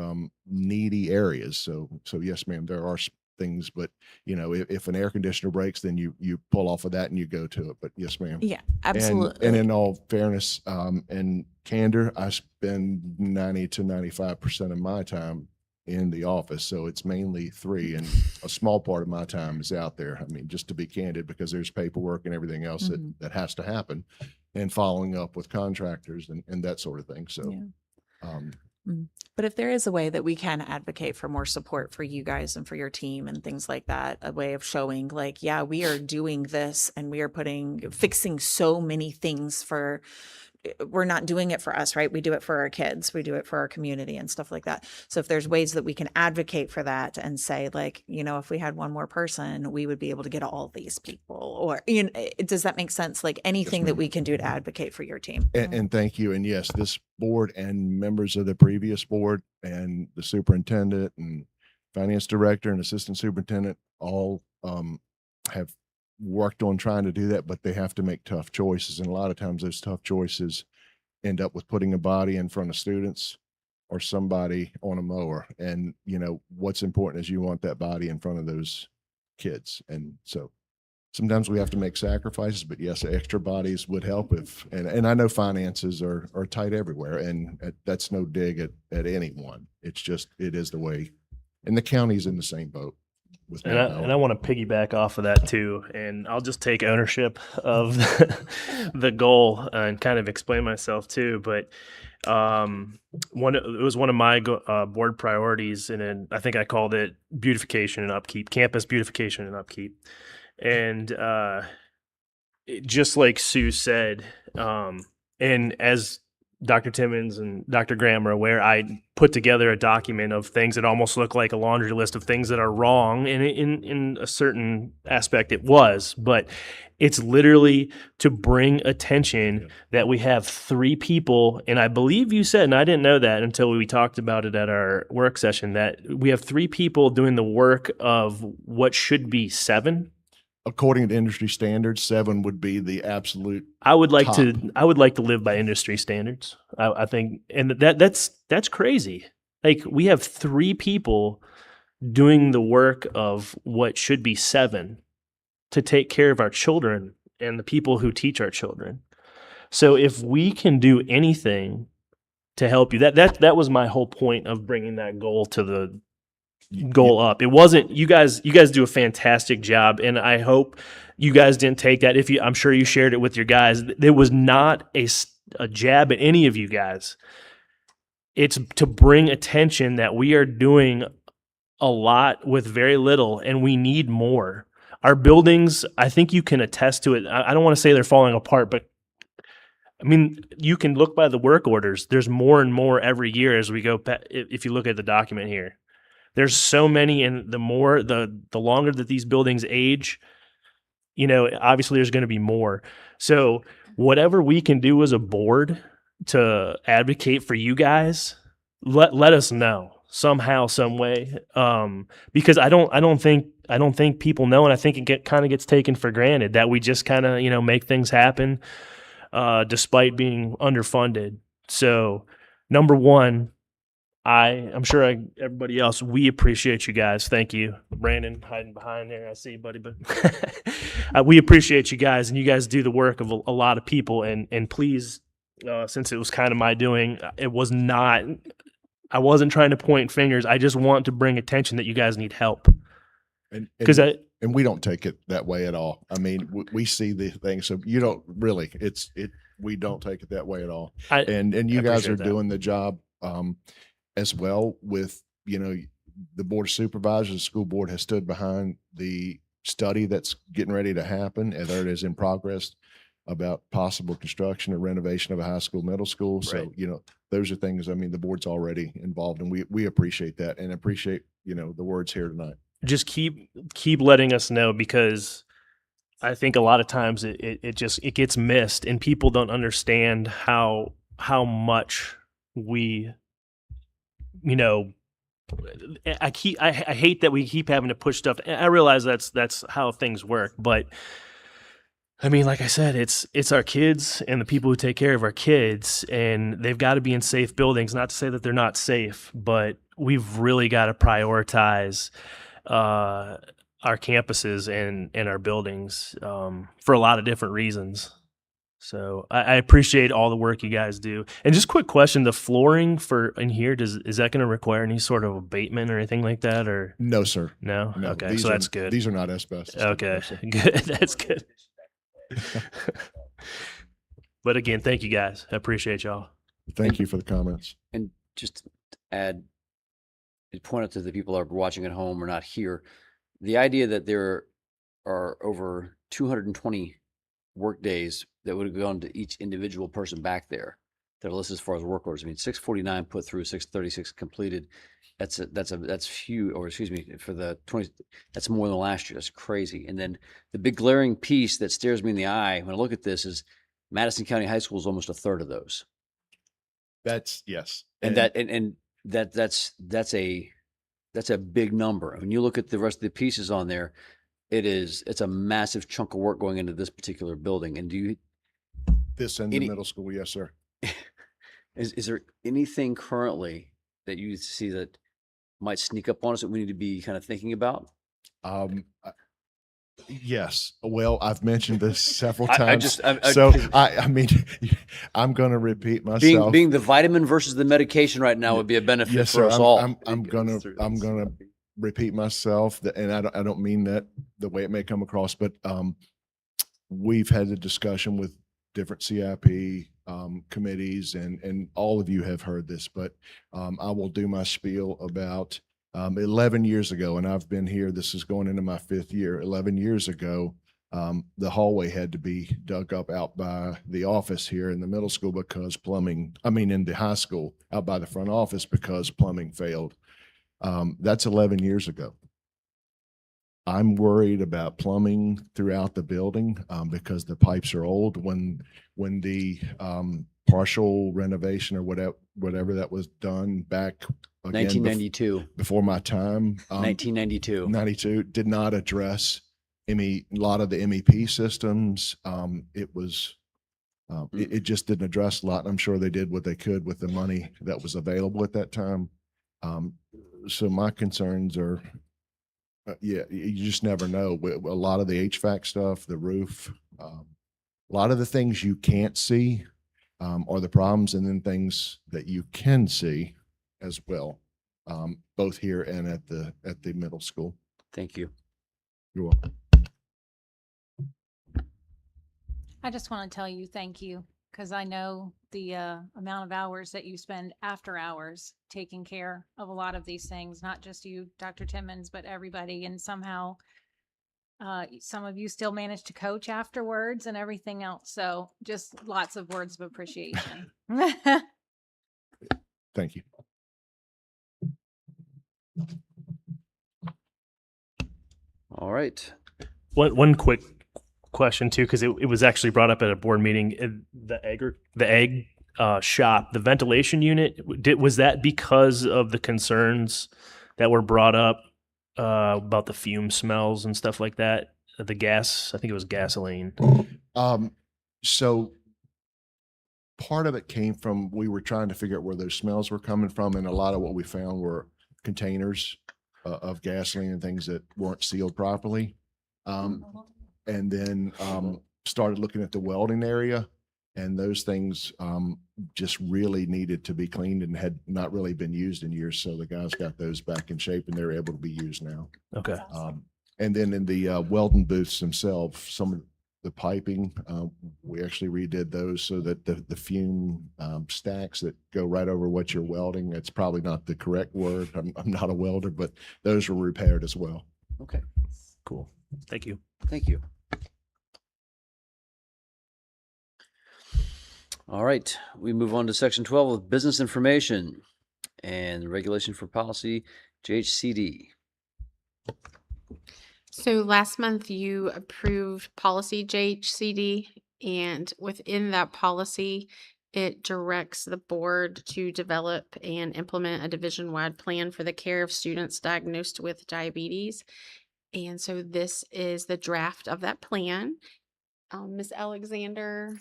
Speaker 9: needy areas. So yes, ma'am, there are things, but if an air conditioner breaks, then you pull off of that and you go to it. But yes, ma'am.
Speaker 2: Yeah,
Speaker 9: And
Speaker 2: absolutely.
Speaker 9: in all fairness, and candor, I spend 90 to 95% of my time in the office. So it's mainly 3, and a small part of my time is out there. I mean, just to be candid, because there's paperwork and everything else
Speaker 2: Mhm.
Speaker 9: that has to happen, and following up with contractors and that sort of thing. So,
Speaker 2: Yeah. But if there is a way that we can advocate for more support for you guys and for your team and things like that, a way of showing like, yeah, we are doing this and we are fixing so many things we're not doing it for us, right? We do it for our kids, we do it for our community and stuff like that. So if there's ways that we can advocate for that and say like, if we had one more person, we would be able to get all these people, or, does that make sense? Like anything that
Speaker 9: ma'am.
Speaker 2: we can do to advocate for your team.
Speaker 9: and thank you. And yes, this board and members of the previous board and the superintendent and finance director and assistant superintendent all have worked on trying to do that, but they have to make tough choices. And a lot of times those tough choices end up with putting a body in front of students or somebody on a mower. And what's important is you want that body in front of those kids. And so sometimes we have to make sacrifices, but yes, extra bodies would help and I know finances are tight everywhere, and that's no dig at anyone. It's just, it is the way, and the county's in the same boat with
Speaker 4: And
Speaker 9: that.
Speaker 4: I want to piggyback off of that too, and I'll just take ownership of the goal and kind of explain myself too. But it was one of my board priorities, and then I think I called it beautification and upkeep, campus beautification and upkeep. And just like Sue said, and as Dr. Timmons and Dr. Graham are aware, I put together a document of things that almost look like a laundry list of things that are wrong. And in a certain aspect, it was, but it's literally to bring attention that we have 3 people. And I believe you said, and I didn't know that until we talked about it at our work session, that we have 3 people doing the work of what should be 7.
Speaker 9: According to industry standards, 7 would be the absolute.
Speaker 4: I would like
Speaker 9: top.
Speaker 4: to live by industry standards. I think, and that's crazy. Like we have 3 people doing the work of what should be 7 to take care of our children and the people who teach our children. So if we can do anything to help you, that was my whole point of bringing that goal to the goal up. It wasn't you guys do a fantastic job, and I hope you guys didn't take that. I'm sure you shared it with your guys. It was not a jab at any of you guys. It's to bring attention that we are doing a lot with very little, and we need more. Our buildings, I think you can attest to it. I don't want to say they're falling apart, but I mean, you can look by the work orders. There's more and more every year as we go. If you look at the document here, there's so many, and the longer that these buildings age, obviously there's going to be more. So whatever we can do as a board to advocate for you guys, let us know somehow, some way. Because I don't think people know, and I think it kind of gets taken for granted that we just kind of, make things happen, despite being underfunded. So number one, I'm sure everybody else, we appreciate you guys. Thank you. Brandon hiding behind there. I see you, buddy, but we appreciate you guys, and you guys do the work of a lot of people. And please, since it was kind of my doing, I wasn't trying to point fingers. I just want to bring attention that you guys need help.
Speaker 9: And
Speaker 4: And
Speaker 9: we don't take it that way at all. I mean, we see the thing, so you don't really. We don't take it that way at all. And you guys are
Speaker 4: appreciate that.
Speaker 9: doing the job as well with the board of supervisors. The school board has stood behind the study that's getting ready to happen, and there it is in progress about possible construction or renovation of a high school, middle school. So
Speaker 4: Right.
Speaker 9: those are things. I mean, the board's already involved, and we appreciate that and appreciate the words here tonight.
Speaker 4: Just keep letting us know, because I think a lot of times it gets missed, and people don't understand how much we, I hate that we keep having to push stuff. And I realize that's how things work, but I mean, like I said, it's our kids and the people who take care of our kids, and they've got to be in safe buildings. Not to say that they're not safe, but we've really got to prioritize our campuses and our buildings for a lot of different reasons. So I appreciate all the work you guys do. And just quick question: the flooring for in here, is that going to require any sort of abatement or anything like that, or
Speaker 9: No, sir.
Speaker 4: no?
Speaker 9: No,
Speaker 4: Okay,
Speaker 9: these
Speaker 4: so
Speaker 9: are-
Speaker 4: that's good.
Speaker 9: These are not asbestos.
Speaker 4: Okay,
Speaker 9: No, sir.
Speaker 4: good. That's good. But again, thank you guys. I appreciate y'all.
Speaker 9: Thank you for the comments.
Speaker 1: And just to add, to point out to the people that are watching at home or not here, the idea that there are over 220 work days that would have gone to each individual person back there that are listed as far as work orders. I mean, 649 put through, 636 completed. That's few, or excuse me, for the 20, that's more than last year. That's crazy. And then the big glaring piece that stares me in the eye when I look at this is Madison County High School is almost a third of those.
Speaker 9: That's yes.
Speaker 1: And that's a big number. When you look at the rest of the pieces on there, it's a massive chunk of work going into this particular building. And
Speaker 9: This in the middle school, yes, sir.
Speaker 1: is there anything currently that you see that might sneak up on us that we need to be kind of thinking about?
Speaker 9: Yes. Well, I've mentioned this several
Speaker 1: I
Speaker 9: times.
Speaker 1: just
Speaker 9: So I mean, I'm going to repeat myself.
Speaker 1: being the vitamin versus the medication right now would be a benefit
Speaker 9: Yes,
Speaker 1: for
Speaker 9: sir.
Speaker 1: us all.
Speaker 9: I'm gonna repeat myself, and I don't mean that the way it may come across, but we've had a discussion with different CIP committees, and all of you have heard this, but I will do my spiel about 11 years ago, and I've been here. This is going into my 5th year. 11 years ago, the hallway had to be dug up out by the office here in the middle school because in the high school, out by the front office because plumbing failed. That's 11 years ago. I'm worried about plumbing throughout the building because the pipes are old. When the partial renovation or whatever that was done back again
Speaker 1: 1992.
Speaker 9: before my time,
Speaker 1: 1992.
Speaker 9: 92 did not address a lot of the MEP systems. It just didn't address a lot. I'm sure they did what they could with the money that was available at that time. So my concerns are, you just never know. A lot of the HVAC stuff, the roof, a lot of the things you can't see are the problems, and then things that you can see as well, both here and at the middle school.
Speaker 1: Thank you.
Speaker 9: You're welcome.
Speaker 10: I just want to tell you thank you, because I know the amount of hours that you spend after hours taking care of a lot of these things, not just you, Dr. Timmons, but everybody. And somehow some of you still manage to coach afterwards and everything else. So just lots of words of appreciation.
Speaker 9: Thank you.
Speaker 1: All right.
Speaker 4: One quick question too, because it was actually brought up at a board meeting. The egg shop, the ventilation unit, was that because of the concerns that were brought up about the fume smells and stuff like that? The gas, I think it was gasoline.
Speaker 9: So part of it came from, we were trying to figure out where those smells were coming from, and a lot of what we found were containers of gasoline and things that weren't sealed properly. And then started looking at the welding area, and those things just really needed to be cleaned and had not really been used in years. So the guys got those back in shape, and they're able to be used now.
Speaker 4: Okay.
Speaker 9: And then in the welding booths themselves, some of the piping, we actually redid those so that the fume stacks that go right over what you're welding, that's probably not the correct word. I'm not a welder, but those were repaired as well.
Speaker 1: Okay.
Speaker 4: Cool. Thank you.
Speaker 1: Thank you. All right. We move on to section 12 of business information and regulation for policy JHCD.
Speaker 11: So last month you approved policy JHCD, and within that policy, it directs the board to develop and implement a division-wide plan for the care of students diagnosed with diabetes. And so this is the draft of that plan. Ms. Alexander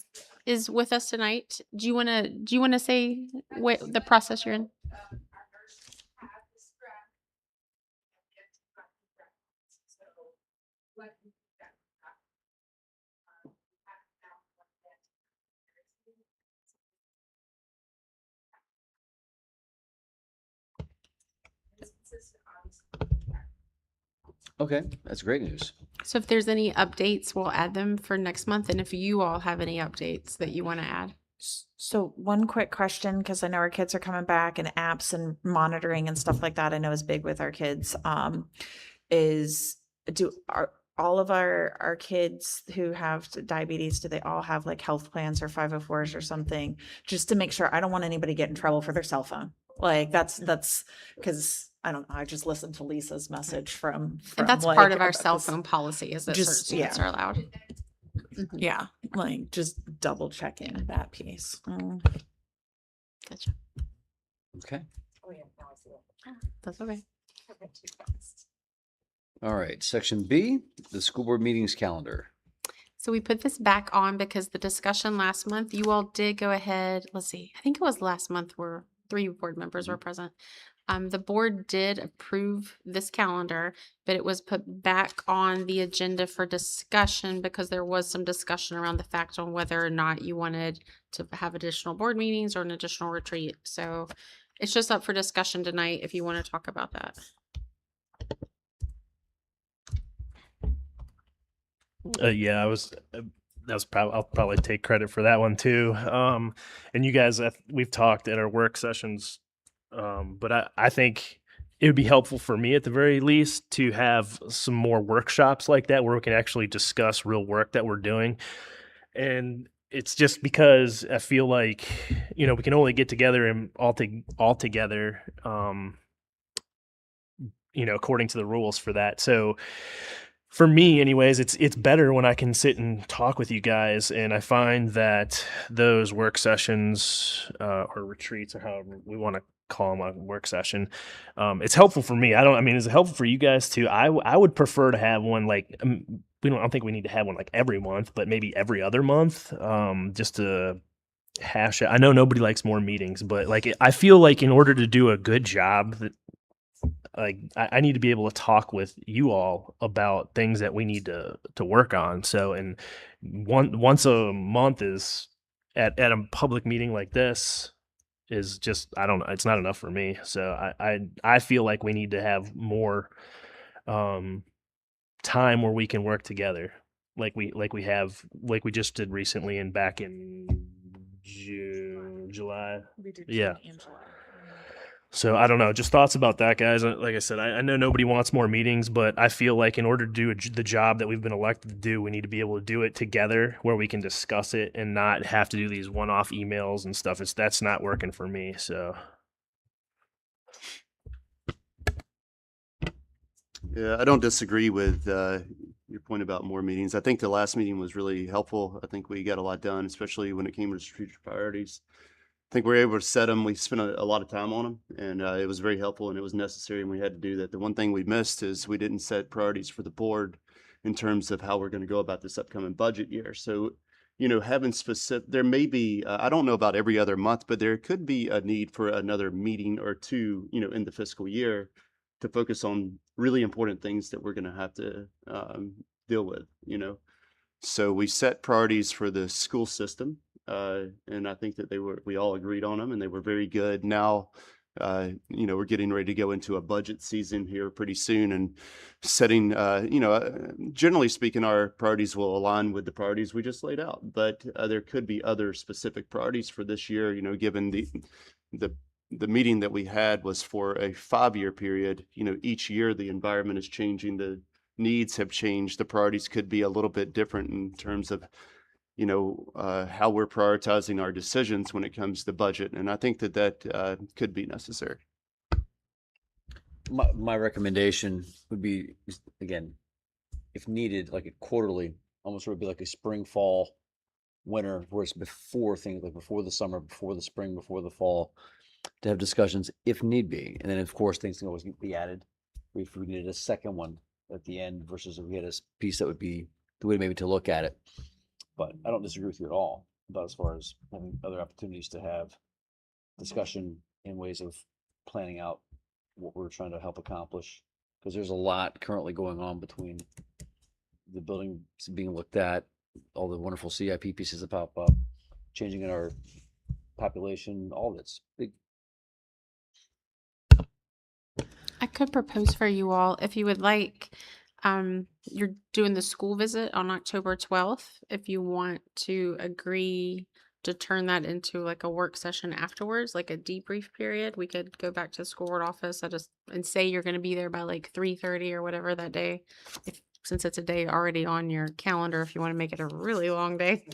Speaker 11: is with us tonight. Do you want to say what the process you're in?
Speaker 1: Okay, that's great news.
Speaker 11: So if there's any updates, we'll add them for next month. And if you all have any updates that you want to add.
Speaker 2: So one quick question, because I know our kids are coming back, and apps and monitoring and stuff like that I know is big with our kids. Are all of our kids who have diabetes, do they all have like health plans or 504s or something? Just to make sure, I don't want anybody to get in trouble for their cell phone. Like that's because I don't know. I just listened to Lisa's message from
Speaker 11: And that's
Speaker 2: like,
Speaker 11: part of our
Speaker 2: about
Speaker 11: cell
Speaker 2: this.
Speaker 11: phone policy is that
Speaker 2: Just-
Speaker 11: certain students
Speaker 2: yeah.
Speaker 11: are allowed. Mhm.
Speaker 2: Yeah, like just double checking that piece.
Speaker 11: Gotcha.
Speaker 1: Okay.
Speaker 11: That's okay.
Speaker 1: All right. Section B, the school board meetings calendar.
Speaker 11: So we put this back on because the discussion last month, you all did go ahead. Let's see. I think it was last month where 3 board members were present. The board did approve this calendar, but it was put back on the agenda for discussion because there was some discussion around the fact on whether or not you wanted to have additional board meetings or an additional retreat. So it's just up for discussion tonight if you want to talk about that.
Speaker 4: Yeah, I was. That was probably. I'll probably take credit for that one too. And you guys, we've talked at our work sessions. But I think it would be helpful for me at the very least to have some more workshops like that where we can actually discuss real work that we're doing. And it's just because I feel like, you know, we can only get together and all together, you know, according to the rules for that. So for me anyways, it's better when I can sit and talk with you guys. And I find that those work sessions or retreats or however we want to call them a work session, it's helpful for me. I mean, is it helpful for you guys too? I would prefer to have one like, I don't think we need to have one like every month, but maybe every other month, just to hash it. I know nobody likes more meetings, but like, I feel like in order to do a good job, that like I need to be able to talk with you all about things that we need to work on. So, and once a month is at a public meeting like this is just, I don't know, it's not enough for me. So I feel like we need to have more time where we can work together, like we just did recently and back in June, July.
Speaker 2: We did
Speaker 4: Yeah.
Speaker 2: June and July.
Speaker 4: So I don't know, just thoughts about that, guys. Like I said, I know nobody wants more meetings, but I feel like in order to do the job that we've been elected to do, we need to be able to do it together where we can discuss it and not have to do these one-off emails and stuff. That's not working for me. So
Speaker 8: Yeah, I don't disagree with your point about more meetings. I think the last meeting was really helpful. I think we got a lot done, especially when it came to strategic priorities. I think we were able to set them. We spent a lot of time on them, and it was very helpful, and it was necessary, and we had to do that. The one thing we missed is we didn't set priorities for the board in terms of how we're going to go about this upcoming budget year. So, you know, having specific, there may be, I don't know about every other month, but there could be a need for another meeting or two, you know, in the fiscal year to focus on really important things that we're going to have to deal with, you know. So we set priorities for the school system. And I think that we all agreed on them and they were very good. Now, you know, we're getting ready to go into a budget season here pretty soon and setting, you know, generally speaking, our priorities will align with the priorities we just laid out, but there could be other specific priorities for this year, you know, given the meeting that we had was for a 5-year period. You know, each year the environment is changing, the needs have changed, the priorities could be a little bit different in terms of, you know, how we're prioritizing our decisions when it comes to budget. And I think that could be necessary.
Speaker 1: My recommendation would be, again, if needed, like a quarterly, almost would be like a spring, fall, winter, where it's before things like before the summer, before the spring, before the fall, to have discussions if need be. And then of course things can always be added. If we needed a second one at the end versus if we had a piece that would be the way maybe to look at it. But I don't disagree with you at all about as far as having other opportunities to have discussion in ways of planning out what we're trying to help accomplish. Because there's a lot currently going on between the building being looked at, all the wonderful CIP pieces that pop up, changing in our population, all of it's big.
Speaker 11: I could propose for you all, if you would like, you're doing the school visit on October 12th. If you want to agree to turn that into like a work session afterwards, like a debrief period, we could go back to the school board office and say you're going to be there by like 3:30 or whatever that day. Since it's a day already on your calendar, if you want to make it a really long day.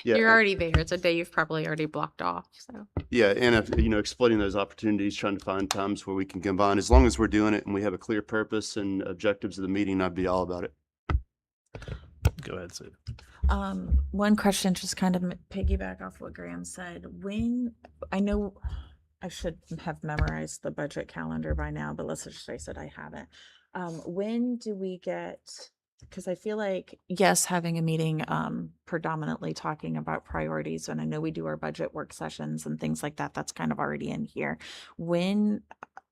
Speaker 8: Yeah,
Speaker 11: You're
Speaker 8: and-
Speaker 11: already there. It's a day you've probably already blocked off. So
Speaker 8: Yeah, and if, exploiting those opportunities, trying to find times where we can combine, as long as we're doing it and we have a clear purpose and objectives of the meeting, I'd be all about it.
Speaker 4: Go ahead, Sid.
Speaker 2: One question, just kind of piggyback off what Graham said. I know I should have memorized the budget calendar by now, but let's just face it, I haven't. When do we get, because I feel like, yes, having a meeting predominantly talking about priorities, and I know we do our budget work sessions and things like that, that's kind of already in here. When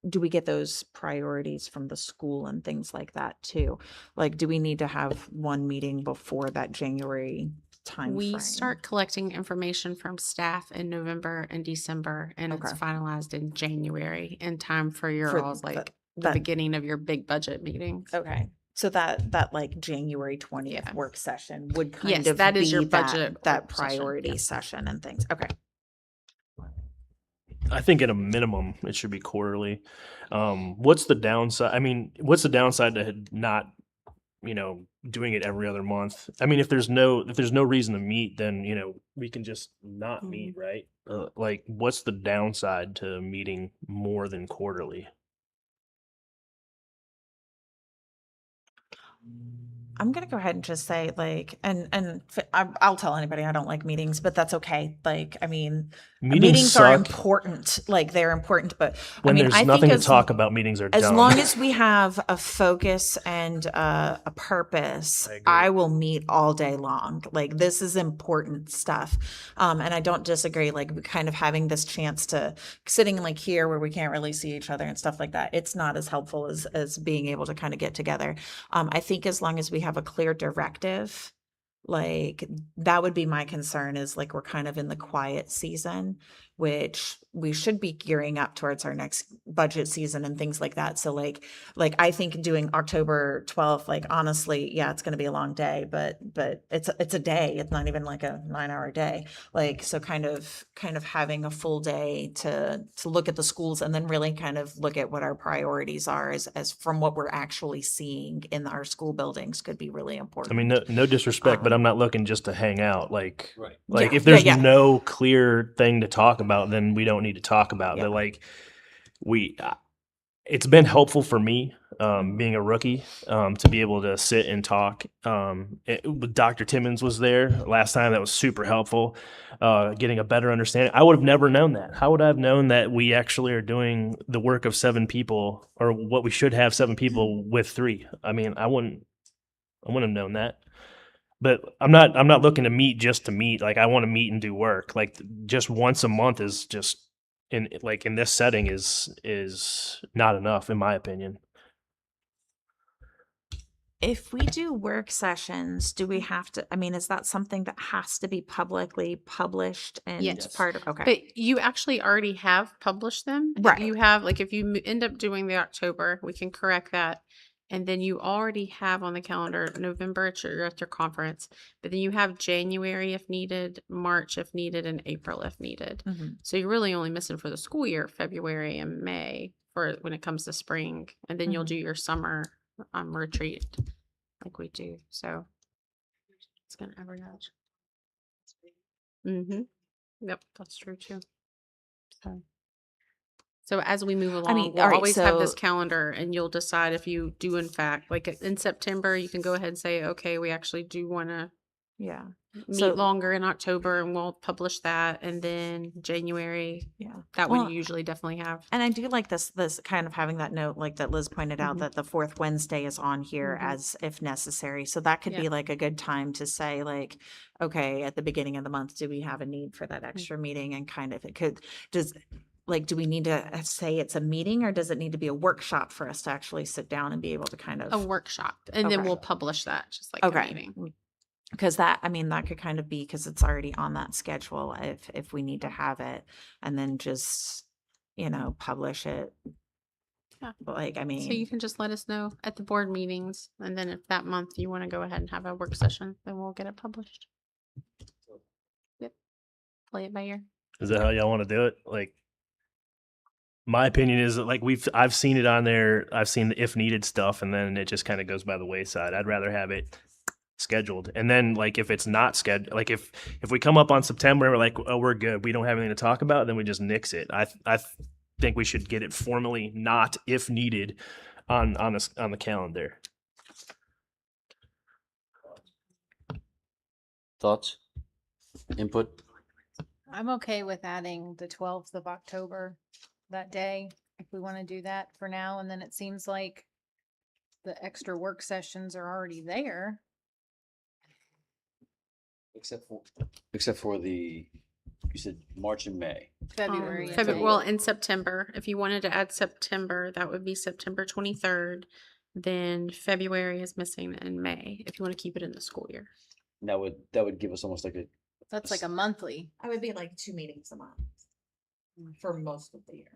Speaker 2: do we get those priorities from the school and things like that too? Like, do we need to have one meeting before that January time
Speaker 11: we
Speaker 2: frame?
Speaker 11: start collecting information from staff in November and December, and it's
Speaker 2: Okay.
Speaker 11: finalized in January in time for your
Speaker 2: For
Speaker 11: all's like the
Speaker 2: that-
Speaker 11: beginning of your big budget meeting.
Speaker 2: Okay, so that like January 20th
Speaker 11: Yeah.
Speaker 2: work session would kind
Speaker 11: Yes,
Speaker 2: of
Speaker 11: that is your
Speaker 2: be that-
Speaker 11: budget
Speaker 2: that
Speaker 11: work session,
Speaker 2: priority
Speaker 11: yeah.
Speaker 2: session and things. Okay.
Speaker 4: I think at a minimum it should be quarterly. What's the downside? I mean, what's the downside to not, doing it every other month? I mean, if there's no reason to meet, then we can just not meet, right? Like, what's the downside to meeting more than quarterly?
Speaker 2: I'm gonna go ahead and just say like, I'll tell anybody I don't like meetings, but that's okay. Like, I mean, meetings are
Speaker 4: suck.
Speaker 2: important. Like, they're important, but
Speaker 4: When
Speaker 2: I mean,
Speaker 4: there's
Speaker 2: I think
Speaker 4: nothing to
Speaker 2: as-
Speaker 4: talk about, meetings are
Speaker 2: As
Speaker 4: dumb.
Speaker 2: long as we have a focus and a purpose,
Speaker 4: I agree.
Speaker 2: I will meet all day long. Like, this is important stuff. And I don't disagree, like kind of having this chance to sitting like here where we can't really see each other and stuff like that. It's not as helpful as being able to kind of get together. I think as long as we have a clear directive, like that would be my concern, is like we're kind of in the quiet season, which we should be gearing up towards our next budget season and things like that. So like I think doing October 12th, like honestly, yeah, it's going to be a long day, but it's a day. It's not even like a 9-hour day. Like, so kind of having a full day to look at the schools and then really kind of look at what our priorities are as from what we're actually seeing in our school buildings could be really important.
Speaker 4: I mean, no disrespect, but I'm not looking just to hang out. Like,
Speaker 1: Right.
Speaker 4: like
Speaker 2: Yeah,
Speaker 4: if there's
Speaker 2: yeah, yeah.
Speaker 4: no clear thing to talk about, then we don't need to talk about.
Speaker 2: Yeah.
Speaker 4: But like, it's been helpful for me, being a rookie, to be able to sit and talk. Dr. Timmons was there last time. That was super helpful. Getting a better understanding. I would have never known that. How would I have known that we actually are doing the work of 7 people, or what we should have 7 people with 3? I mean, I wouldn't have known that. But I'm not looking to meet just to meet. Like, I want to meet and do work. Like, just once a month is just in this setting is not enough, in my opinion.
Speaker 2: If we do work sessions, do we have to, I mean, is that something that has to be publicly published and
Speaker 11: Yes.
Speaker 2: part of, okay.
Speaker 11: But you actually already have published them.
Speaker 2: Right.
Speaker 11: You have, like, if you end up doing the October, we can correct that. And then you already have on the calendar November at your conference, but then you have January if needed, March if needed, and April if needed.
Speaker 2: Mhm.
Speaker 11: So you're really only missing for the school year, February and May for when it comes to spring. And then you'll
Speaker 2: Mhm.
Speaker 11: do your summer retreat like we do. So it's gonna average. Mm-hmm. Yep, that's true too. So as we move along,
Speaker 2: mean,
Speaker 11: we'll
Speaker 2: all right,
Speaker 11: always have this
Speaker 2: so-
Speaker 11: calendar, and you'll decide if you do in fact, like in September, you can go ahead and say, okay, we actually do want to
Speaker 2: Yeah.
Speaker 11: meet
Speaker 2: So-
Speaker 11: longer in October, and we'll publish that. And then January,
Speaker 2: Yeah.
Speaker 11: that
Speaker 2: Well,
Speaker 11: one you usually definitely have.
Speaker 2: And I do like this kind of having that note, like that Liz pointed out,
Speaker 11: Mhm.
Speaker 2: that the 4th Wednesday is on here
Speaker 11: Mhm.
Speaker 2: as if necessary. So that could
Speaker 11: Yeah.
Speaker 2: be like a good time to say like, okay, at the beginning of the month, do we have a need for that extra meeting? And kind of, like, do we need to say it's a meeting, or does it need to be a workshop for us to actually sit down and be able to kind
Speaker 11: A
Speaker 2: of?
Speaker 11: workshop, and then
Speaker 2: Okay.
Speaker 11: we'll publish that just like a
Speaker 2: Okay.
Speaker 11: meeting.
Speaker 2: Because that, I mean, that could kind of be, because it's already on that schedule, if we need to have it, and then just, publish it.
Speaker 11: Yeah.
Speaker 2: Like, I
Speaker 11: So you
Speaker 2: mean,
Speaker 11: can just let us know at the board meetings, and then if that month you want to go ahead and have a work session, then we'll get it published. Yep. Play it by ear.
Speaker 4: Is that how y'all want to do it? Like, my opinion is that, like, I've seen it on there. I've seen the if needed stuff, and then it just kind of goes by the wayside. I'd rather have it scheduled, and then, like, if it's not scheduled, like if we come up on September and we're like, oh, we're good, we don't have anything to talk about, then we just nix it. I think we should get it formally not if needed on the calendar.
Speaker 1: Thoughts? Input?
Speaker 10: I'm okay with adding the 12th of October that day, if we want to do that for now. And then it seems like the extra work sessions are already there.
Speaker 1: Except for you said March and May.
Speaker 10: February. and
Speaker 11: February,
Speaker 10: May.
Speaker 11: well, in September, if you wanted to add September, that would be September 23rd. Then February is missing, and May, if you want to keep it in the school year.
Speaker 1: That would give us almost like a
Speaker 10: That's like a monthly.
Speaker 2: I would be like 2 meetings a month for most of the year.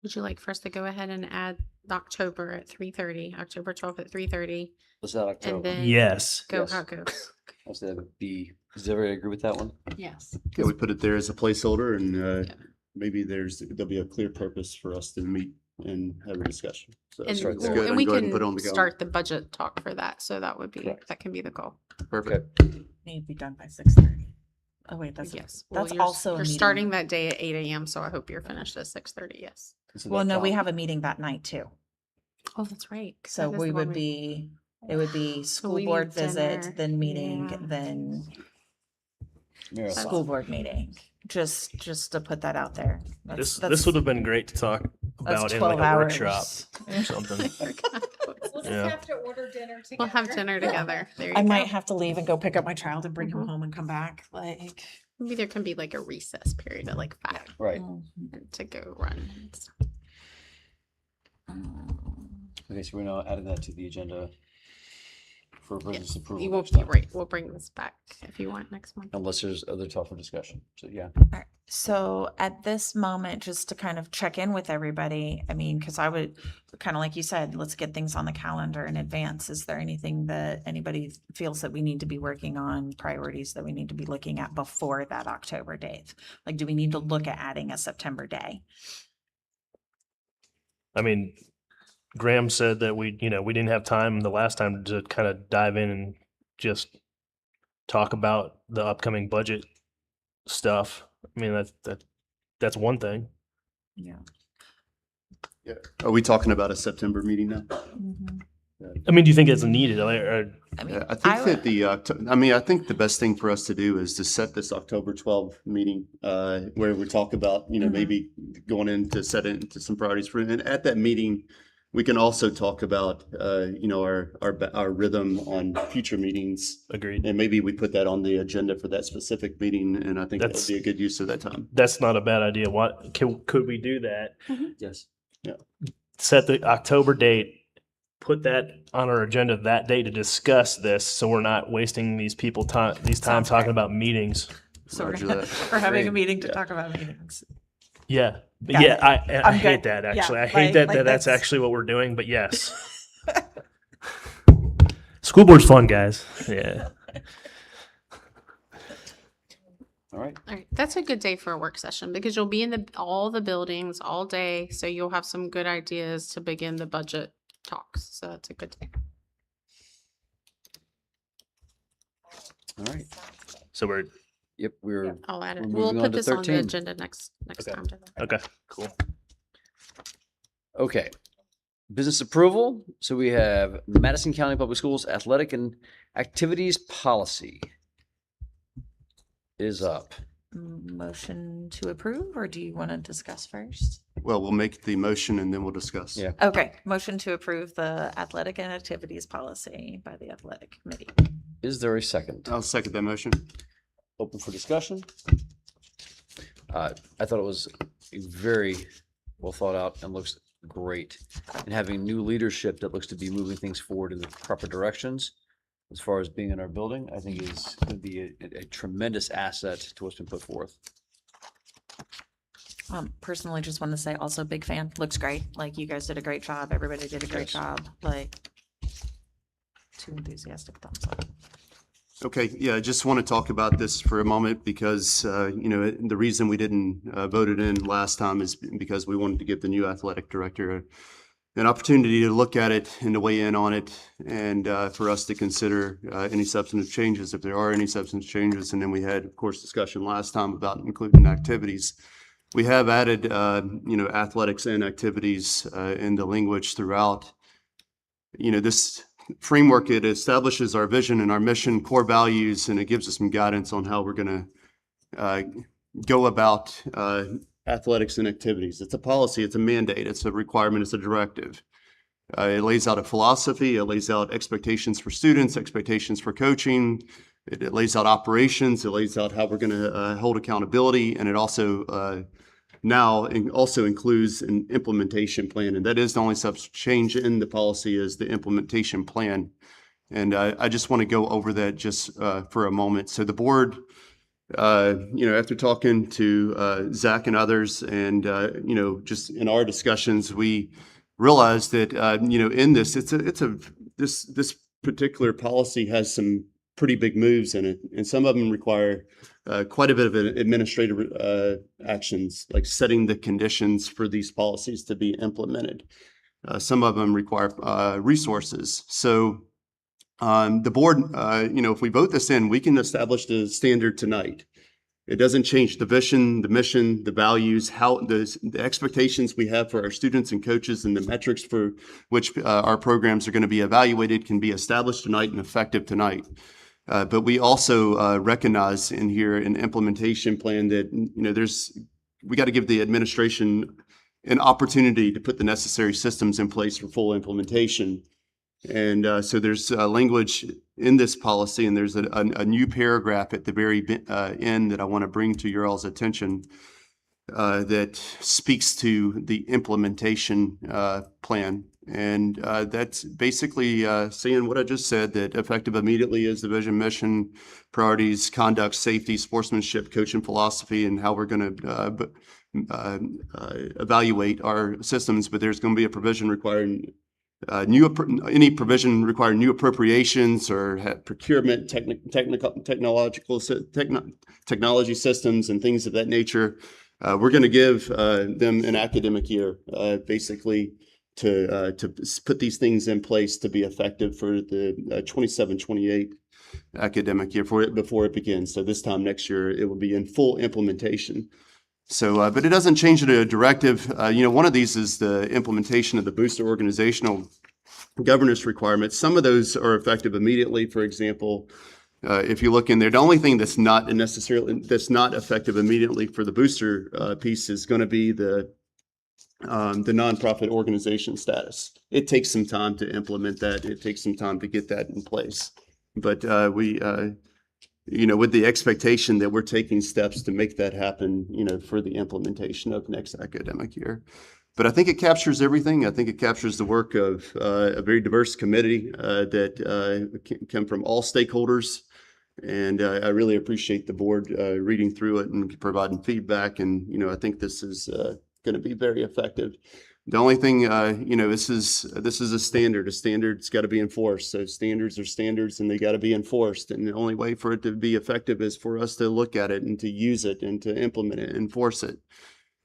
Speaker 11: Would you like for us to go ahead and add October at 3:30, October 12th at 3:30,
Speaker 1: was that October?
Speaker 11: and then
Speaker 4: Yes.
Speaker 11: go
Speaker 1: Yes.
Speaker 11: how it goes?
Speaker 1: I said that would be. Does everybody agree with that one?
Speaker 10: Yes.
Speaker 8: Yeah, we put it there as a placeholder and
Speaker 11: Yeah.
Speaker 8: maybe there'll be a clear purpose for us to meet and have a discussion. So
Speaker 11: And,
Speaker 1: start
Speaker 8: let's
Speaker 1: there.
Speaker 8: go
Speaker 11: well,
Speaker 8: ahead
Speaker 11: and we
Speaker 8: go ahead and put it on
Speaker 11: can
Speaker 8: the calendar.
Speaker 11: start the budget talk for that, so that would be,
Speaker 1: Correct.
Speaker 11: that can be the goal.
Speaker 8: Perfect.
Speaker 2: Need to be done by 6:30. Oh wait,
Speaker 11: Yes. Well,
Speaker 2: that's
Speaker 11: you're s-
Speaker 2: also a
Speaker 11: You're
Speaker 2: meeting.
Speaker 11: starting that day at 8 a.m., so I hope you're finished at 6:30, yes.
Speaker 1: So
Speaker 2: Well,
Speaker 1: that
Speaker 2: no, we
Speaker 1: count-
Speaker 2: have a meeting that night too.
Speaker 11: Oh, that's right. 'cause
Speaker 2: So
Speaker 11: that is
Speaker 2: we
Speaker 11: the one
Speaker 2: would be, it would be school
Speaker 11: we
Speaker 2: board
Speaker 11: need
Speaker 2: visit,
Speaker 11: dinner.
Speaker 2: then meeting,
Speaker 11: Yeah.
Speaker 2: then
Speaker 1: Marathon.
Speaker 2: school board meeting. Just to put that out there.
Speaker 4: This would have been great to talk about in like
Speaker 2: 12
Speaker 4: a workshop
Speaker 2: hours.
Speaker 4: or something. Yeah.
Speaker 10: to order dinner together.
Speaker 11: We'll have dinner together. There you
Speaker 2: I
Speaker 11: go.
Speaker 2: might have to leave and go pick up my child and bring him
Speaker 11: Mhm.
Speaker 2: home and come back. Like,
Speaker 11: Maybe there can be like a recess period at like 5
Speaker 1: Right.
Speaker 11: to go run.
Speaker 1: Okay, so we're now adding that to the agenda for business
Speaker 11: Yes,
Speaker 1: approval
Speaker 11: you will
Speaker 1: next
Speaker 11: be
Speaker 1: time,
Speaker 11: right. We'll bring this back if you want next month.
Speaker 1: unless there's other tougher discussion. So yeah.
Speaker 2: Alright, so at this moment, just to kind of check in with everybody, I mean, because I would kind of like you said, let's get things on the calendar in advance. Is there anything that anybody feels that we need to be working on, priorities that we need to be looking at before that October date? Like, do we need to look at adding a September day?
Speaker 4: I mean, Graham said that we didn't have time the last time to kind of dive in and just talk about the upcoming budget stuff. I mean, that's one thing.
Speaker 2: Yeah.
Speaker 8: Yeah. Are we talking about a September meeting now?
Speaker 4: I mean, do you think it's needed? Or
Speaker 2: I mean,
Speaker 8: Yeah, I think that I think the best thing for us to do is to set this October 12th meeting, where we talk about,
Speaker 2: Mhm.
Speaker 8: maybe going into set into some priorities for, and at that meeting, we can also talk about, our rhythm on future meetings.
Speaker 4: agreed.
Speaker 8: And maybe we put that on the agenda for that specific meeting, and I think that would
Speaker 4: That's-
Speaker 8: be a good use of that time.
Speaker 4: That's not a bad idea. Could we do that?
Speaker 1: Yes.
Speaker 4: Set the October date, put that on our agenda that day to discuss this, so we're not wasting these time
Speaker 2: Sounds
Speaker 4: talking
Speaker 2: great.
Speaker 4: about meetings.
Speaker 2: So we're,
Speaker 8: Roger that.
Speaker 2: we're having a
Speaker 1: Great.
Speaker 2: meeting to
Speaker 8: Yeah.
Speaker 2: talk about meetings.
Speaker 4: Yeah.
Speaker 2: Got
Speaker 4: Yeah,
Speaker 2: it.
Speaker 4: I
Speaker 2: I'm
Speaker 4: hate
Speaker 2: good.
Speaker 4: that
Speaker 2: Yeah,
Speaker 4: actually. I hate
Speaker 2: like-
Speaker 4: that
Speaker 2: like
Speaker 4: that's
Speaker 2: that's-
Speaker 4: actually what we're doing, but yes. School board's fun, guys. Yeah.
Speaker 1: All right.
Speaker 11: All right, that's a good day for a work session because you'll be in all the buildings all day, so you'll have some good ideas to begin the budget talks. So that's a good day.
Speaker 1: All right.
Speaker 4: So we're
Speaker 1: Yep. We're
Speaker 11: I'll add it.
Speaker 1: We're
Speaker 11: We'll
Speaker 1: moving on
Speaker 11: put
Speaker 1: to
Speaker 11: this on
Speaker 1: 13.
Speaker 11: the agenda next
Speaker 4: Okay.
Speaker 11: time.
Speaker 4: okay. Cool.
Speaker 1: okay. Business approval. So we have Madison County Public Schools athletic and activities policy is up.
Speaker 2: motion to approve, or do you want to discuss first?
Speaker 8: Well, we'll make the motion and then we'll discuss.
Speaker 1: Yeah.
Speaker 2: Okay, motion to approve the athletic and activities policy by the athletic committee.
Speaker 1: Is there a second?
Speaker 8: I'll second that motion.
Speaker 1: Open for discussion. I thought it was very well thought out and looks great. And having new leadership that looks to be moving things forward in the proper directions as far as being in our building, I think is going to be a tremendous asset to what's been put forth.
Speaker 2: Personally, just want to say also big fan. Looks great. Like you guys did a great job. Everybody did a great
Speaker 1: Yes.
Speaker 2: job. Like 2 enthusiastic thumbs up.
Speaker 8: Okay, yeah, I just want to talk about this for a moment because, the reason we didn't vote it in last time is because we wanted to give the new athletic director an opportunity to look at it and to weigh in on it and for us to consider any substantive changes, if there are any substantive changes. And then we had, of course, discussion last time about including activities. We have added, athletics and activities in the language throughout. This framework, it establishes our vision and our mission, core values, and it gives us some guidance on how we're going to go about athletics and activities. It's a policy, it's a mandate, it's a requirement, it's a directive. It lays out a philosophy, it lays out expectations for students, expectations for coaching, it lays out operations, it lays out how we're going to hold accountability, and it also also includes an implementation plan. And that is the only change in the policy is the implementation plan. And I just want to go over that just for a moment. So the board, after talking to Zach and others and, just in our discussions, we realized that, in this, this particular policy has some pretty big moves in it. And some of them require quite a bit of administrative actions, like setting the conditions for these policies to be implemented. Some of them require resources. So the board, if we vote this in, we can establish the standard tonight. It doesn't change the vision, the mission, the values, how the expectations we have for our students and coaches, and the metrics for which our programs are going to be evaluated can be established tonight and effective tonight. But we also recognize in here an implementation plan that, we got to give the administration an opportunity to put the necessary systems in place for full implementation. And so there's language in this policy, and there's a new paragraph at the very end that I want to bring to your all's attention that speaks to the implementation plan. And that's basically saying what I just said, that effective immediately is the vision, mission, priorities, conduct, safety, sportsmanship, coaching philosophy, and how we're going to evaluate our systems. But there's going to be a provision requiring any provision requiring new appropriations or procurement, technology systems and things of that nature. We're going to give them an academic year, basically, to put these things in place to be effective for the 27-28 academic year before it begins. So this time next year, it will be in full implementation. So, but it doesn't change the directive. One of these is the implementation of the booster organizational governance requirements. Some of those are effective immediately. For example, if you look in there, the only thing that's not effective immediately for the booster piece is going to be the nonprofit organization status. It takes some time to implement that. It takes some time to get that in place. But with the expectation that we're taking steps to make that happen, for the implementation of next academic year. But I think it captures everything. I think it captures the work of a very diverse committee that come from all stakeholders. And I really appreciate the board reading through it and providing feedback. And, I think this is going to be very effective. The only thing, this is a standard. A standard's got to be enforced. So standards are standards, and they got to be enforced. And the only way for it to be effective is for us to look at it and to use it and to implement it, enforce it.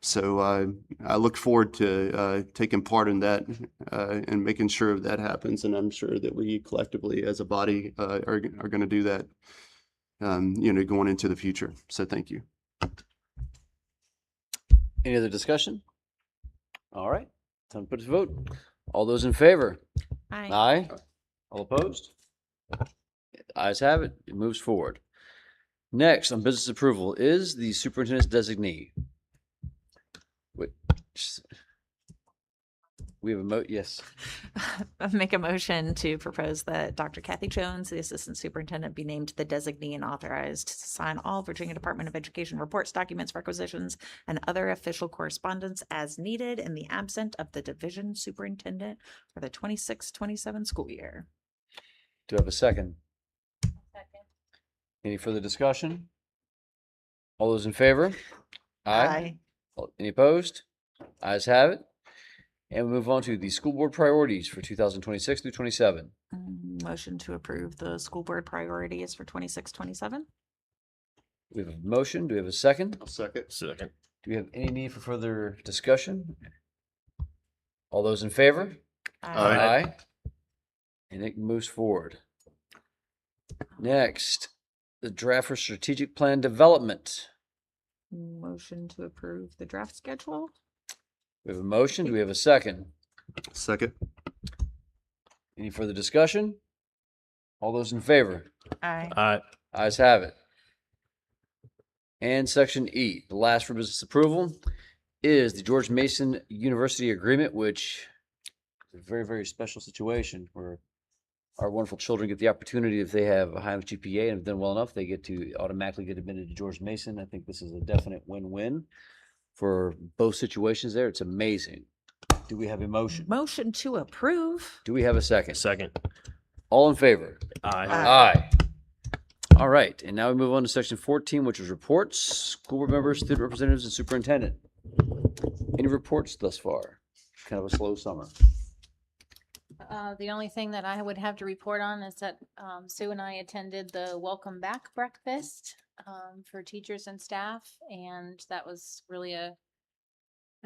Speaker 8: So I look forward to taking part in that and making sure that happens. And I'm sure that we collectively, as a body, are going to do that, going into the future. So thank you.
Speaker 1: Any other discussion? All right, time to put it to vote. All those in favor?
Speaker 2: Aye.
Speaker 1: Aye. All opposed? Ayes have it. It moves forward. Next on business approval is the superintendent's designee. Which we have yes.
Speaker 2: I make a motion to propose that Dr. Kathy Jones, the Assistant Superintendent, be named the designee and authorized to sign all Virginia Department of Education reports, documents, requisitions, and other official correspondence as needed in the absence of the division superintendent for the 26-27 school year.
Speaker 1: Do I have a second? Any further discussion? All those in favor? Any opposed? Ayes have it. And we move on to the school board priorities for 2026 through 27.
Speaker 2: Motion to approve the school board priorities for 26-27.
Speaker 1: We have a motion. Do we have a second?
Speaker 8: I'll second.
Speaker 4: Second.
Speaker 1: Do we have any need for further discussion? All those in favor?
Speaker 8: Aye.
Speaker 1: And it moves forward. Next, the draft for strategic plan development.
Speaker 2: Motion to approve the draft schedule.
Speaker 1: We have a motion. Do we have a second?
Speaker 8: Second.
Speaker 1: Any further discussion? All those in favor?
Speaker 2: Aye.
Speaker 1: Ayes have it. And section E, the last for business approval, is the George Mason University agreement, which is a very, very special situation where our wonderful children get the opportunity, if they have a high enough GPA and have done well enough, they get to automatically get admitted to George Mason. I think this is a definite win-win for both situations there. It's amazing. Do we have a motion?
Speaker 2: Motion to approve.
Speaker 1: Do we have a second?
Speaker 4: Second.
Speaker 1: All in favor?
Speaker 4: Aye.
Speaker 1: Aye. All right, and now we move on to section 14, which is reports, school board members, student representatives, and superintendent. Any reports thus far? Kind of a slow summer.
Speaker 10: The only thing that I would have to report on is that Sue and I attended the welcome back breakfast for teachers and staff, and that was really a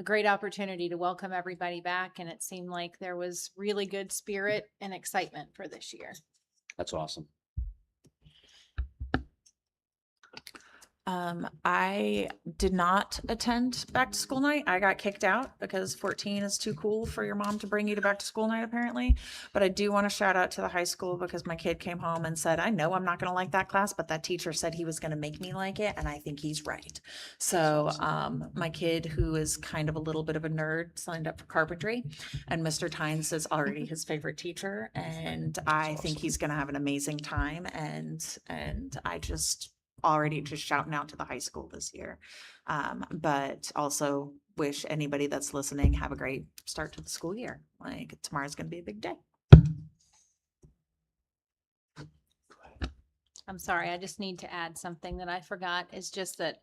Speaker 10: great opportunity to welcome everybody back, and it seemed like there was really good spirit and excitement for this year.
Speaker 1: That's awesome.
Speaker 2: I did not attend back to school night. I got kicked out because 14 is too cool for your mom to bring you to back to school night, apparently. But I do want to shout out to the high school because my kid came home and said, I know I'm not going to like that class, but that teacher said he was going to make me like it. And I think he's right. So, my kid, who is kind of a little bit of a nerd, signed up for carpentry, and Mr. Tynes is already his favorite teacher. And I think he's going to have an amazing time. And I just already just shouting out to the high school this year. But also wish anybody that's listening have a great start to the school year. Like, tomorrow's going to be a big day.
Speaker 10: I'm sorry, I just need to add something that I forgot. It's just that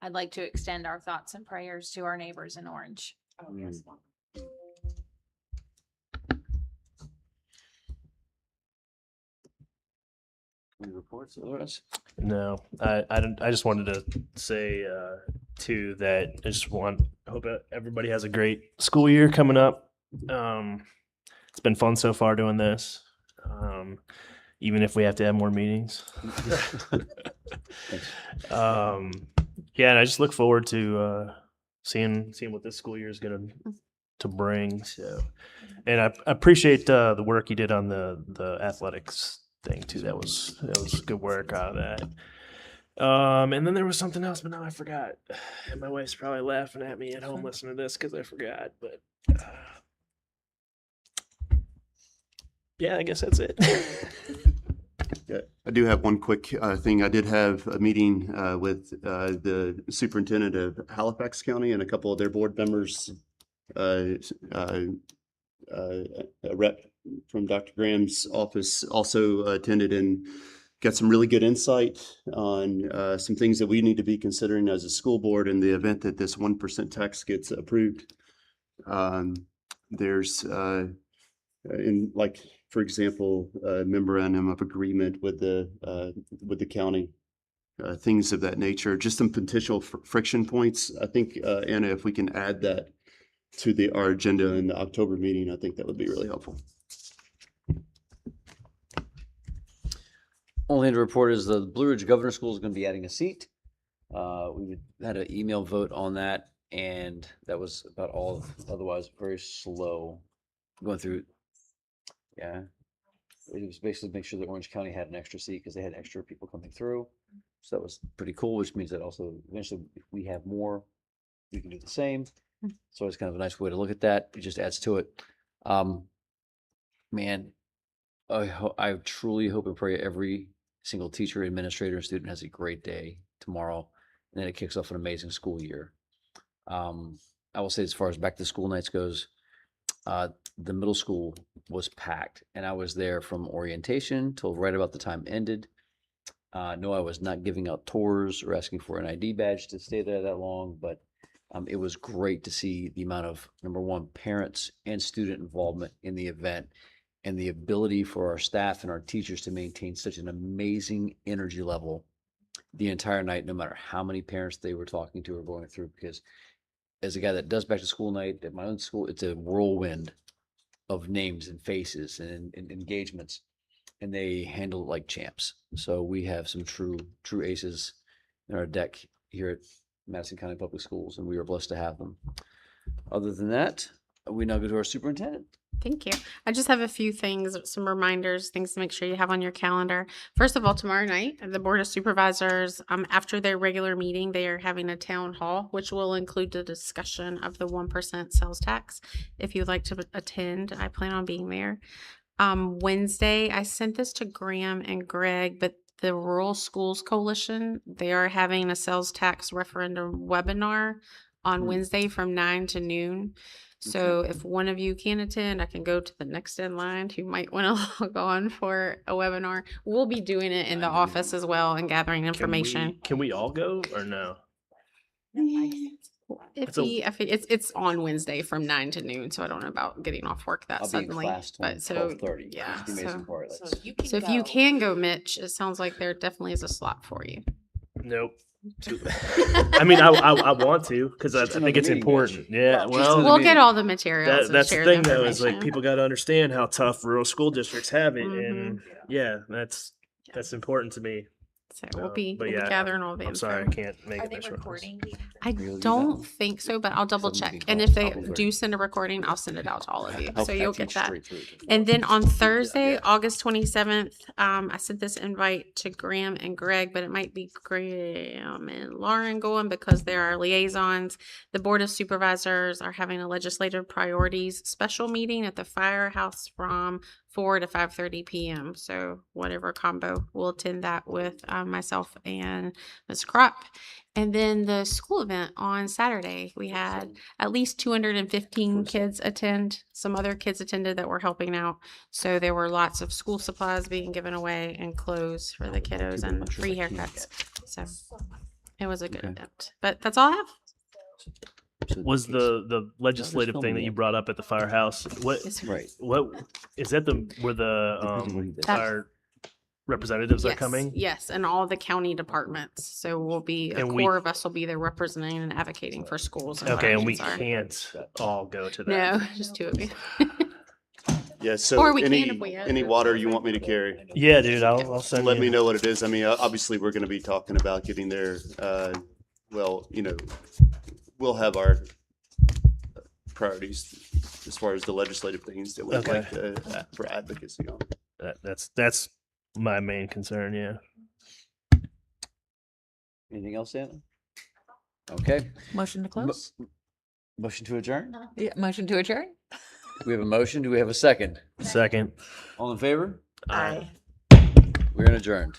Speaker 10: I'd like to extend our thoughts and prayers to our neighbors in Orange.
Speaker 2: Oh, yes.
Speaker 1: Any reports, otherwise?
Speaker 4: No, I just wanted to say too that I hope everybody has a great school year coming up. It's been fun so far doing this, even if we have to have more meetings. Yeah, and I just look forward to seeing what this school year is going to bring. So, and I appreciate the work you did on the athletics thing too. That was good work out of that. And then there was something else, but now I forgot. And my wife's probably laughing at me at home listening to this because I forgot. But yeah, I guess that's it.
Speaker 8: Yeah, I do have one quick thing. I did have a meeting with the superintendent of Halifax County and a couple of their board members, a rep from Dr. Graham's office also attended and got some really good insight on some things that we need to be considering as a school board in the event that this 1% tax gets approved. There's for example, a memorandum of agreement with the county, things of that nature, just some potential friction points. I think, Anna, if we can add that to our agenda in the October meeting, I think that would be really helpful.
Speaker 1: Only thing to report is the Blue Ridge Governor School is going to be adding a seat. We had an email vote on that, and that was about all. Otherwise, very slow going through. Yeah, it was basically make sure that Orange County had an extra seat because they had extra people coming through. So that was pretty cool, which means that also eventually if we have more, we can do the same. So it's kind of a nice way to look at that. It just adds to it. Man, I truly hope and pray every single teacher, administrator, and student has a great day tomorrow, and then it kicks off an amazing school year. I will say, as far as back to school nights goes, the middle school was packed, and I was there from orientation till right about the time ended. No, I was not giving out tours or asking for an ID badge to stay there that long, but it was great to see the amount of, number one, parents and student involvement in the event, and the ability for our staff and our teachers to maintain such an amazing energy level the entire night, no matter how many parents they were talking to or going through. Because as a guy that does back to school night at my own school, it's a whirlwind of names and faces and engagements, and they handle it like champs. So we have some true aces in our deck here at Madison County Public Schools, and we are blessed to have them. Other than that, we now go to our superintendent.
Speaker 11: Thank you. I just have a few things, some reminders, things to make sure you have on your calendar. First of all, tomorrow night, the Board of Supervisors, after their regular meeting, they are having a town hall, which will include the discussion of the 1% sales tax. If you'd like to attend, I plan on being there. Wednesday, I sent this to Graham and Greg, but the Rural Schools Coalition, they are having a sales tax referendum webinar on Wednesday from 9 to noon. So if one of you can attend, I can go to the next in line who might want to log on for a webinar. We'll be doing it in the office as well and gathering information.
Speaker 4: Can we all go or no?
Speaker 11: It's on Wednesday from 9 to noon, so I don't know about getting off work that
Speaker 1: I'll be in
Speaker 11: suddenly.
Speaker 1: class
Speaker 11: But
Speaker 1: 12:30.
Speaker 11: yeah,
Speaker 1: That's the amazing part.
Speaker 2: So
Speaker 1: That's-
Speaker 2: you can
Speaker 11: so if you can go, Mitch, it sounds like there definitely is a slot for you.
Speaker 4: Nope. I mean, I want to because I
Speaker 1: Just
Speaker 4: think
Speaker 1: another
Speaker 4: it's
Speaker 1: meeting,
Speaker 4: important.
Speaker 1: Mitch.
Speaker 4: Yeah,
Speaker 1: Just
Speaker 4: well,
Speaker 1: another
Speaker 11: We'll
Speaker 1: meeting.
Speaker 11: get all the materials.
Speaker 4: that's the
Speaker 11: and share
Speaker 4: thing though is like
Speaker 11: information.
Speaker 4: people got to understand how tough rural school districts have it, and yeah, that's important to me.
Speaker 11: So we'll be
Speaker 4: but
Speaker 11: we'll be
Speaker 4: yeah,
Speaker 11: gathering all the
Speaker 4: I'm
Speaker 11: info.
Speaker 4: sorry, I can't make
Speaker 2: Are
Speaker 4: it.
Speaker 2: they
Speaker 4: this short.
Speaker 2: recording?
Speaker 11: I
Speaker 1: Really
Speaker 11: don't
Speaker 1: don't?
Speaker 11: think so, but I'll double
Speaker 1: Some
Speaker 11: check.
Speaker 1: meeting
Speaker 11: And
Speaker 1: calls,
Speaker 11: if they
Speaker 1: probably.
Speaker 11: do send a recording, I'll send it out to all of you. So
Speaker 1: Okay,
Speaker 11: you'll
Speaker 1: teach
Speaker 11: get that.
Speaker 1: straight through.
Speaker 11: And then on Thursday, August 27th, I sent this invite to Graham and Greg, but it might be Graham and Lauren going because they're our liaisons. The Board of Supervisors are having a legislative priorities special meeting at the firehouse from 4 to 5:30 p.m. So whatever combo, we'll attend that with myself and Ms. Kropp. And then the school event on Saturday, we had at least 215 kids attend. Some other kids attended that were helping out. So there were lots of school supplies being given away and clothes for the kiddos and free haircuts. So it was a good
Speaker 1: Okay.
Speaker 11: event. But that's all I have.
Speaker 1: So
Speaker 4: Was
Speaker 1: it's-
Speaker 4: the legislative
Speaker 1: film
Speaker 4: thing that
Speaker 1: me
Speaker 4: you
Speaker 1: up.
Speaker 4: brought up at the firehouse? What
Speaker 11: Yes, sir.
Speaker 1: right?
Speaker 4: what is that where the
Speaker 11: That-
Speaker 4: our representatives are
Speaker 11: Yes,
Speaker 4: coming?
Speaker 11: Yes, and all the county departments. So we'll be, a
Speaker 4: And we-
Speaker 11: core of us will be there representing and advocating for schools. And what
Speaker 4: Okay,
Speaker 11: our
Speaker 4: and we
Speaker 11: needs are.
Speaker 4: can't all go to that.
Speaker 11: No, just two of you.
Speaker 8: Yeah, so
Speaker 11: Or we can
Speaker 8: any,
Speaker 11: if we had
Speaker 8: any
Speaker 11: to.
Speaker 8: water you want me to carry,
Speaker 4: Yeah, dude, I'll send
Speaker 8: let
Speaker 4: you.
Speaker 8: me know what it is. I mean, obviously, we're gonna be talking about getting there, well, we'll have our priorities as far as the legislative things that we'd like to, for advocacy on.
Speaker 4: That's my main concern. Yeah.
Speaker 1: Anything else, Anna? Okay.
Speaker 2: Motion to close?
Speaker 1: Motion to adjourn?
Speaker 2: Yeah, motion to adjourn?
Speaker 1: We have a motion. Do we have a second?
Speaker 4: Second.
Speaker 1: All in favor?
Speaker 2: Aye.
Speaker 1: We're adjourned.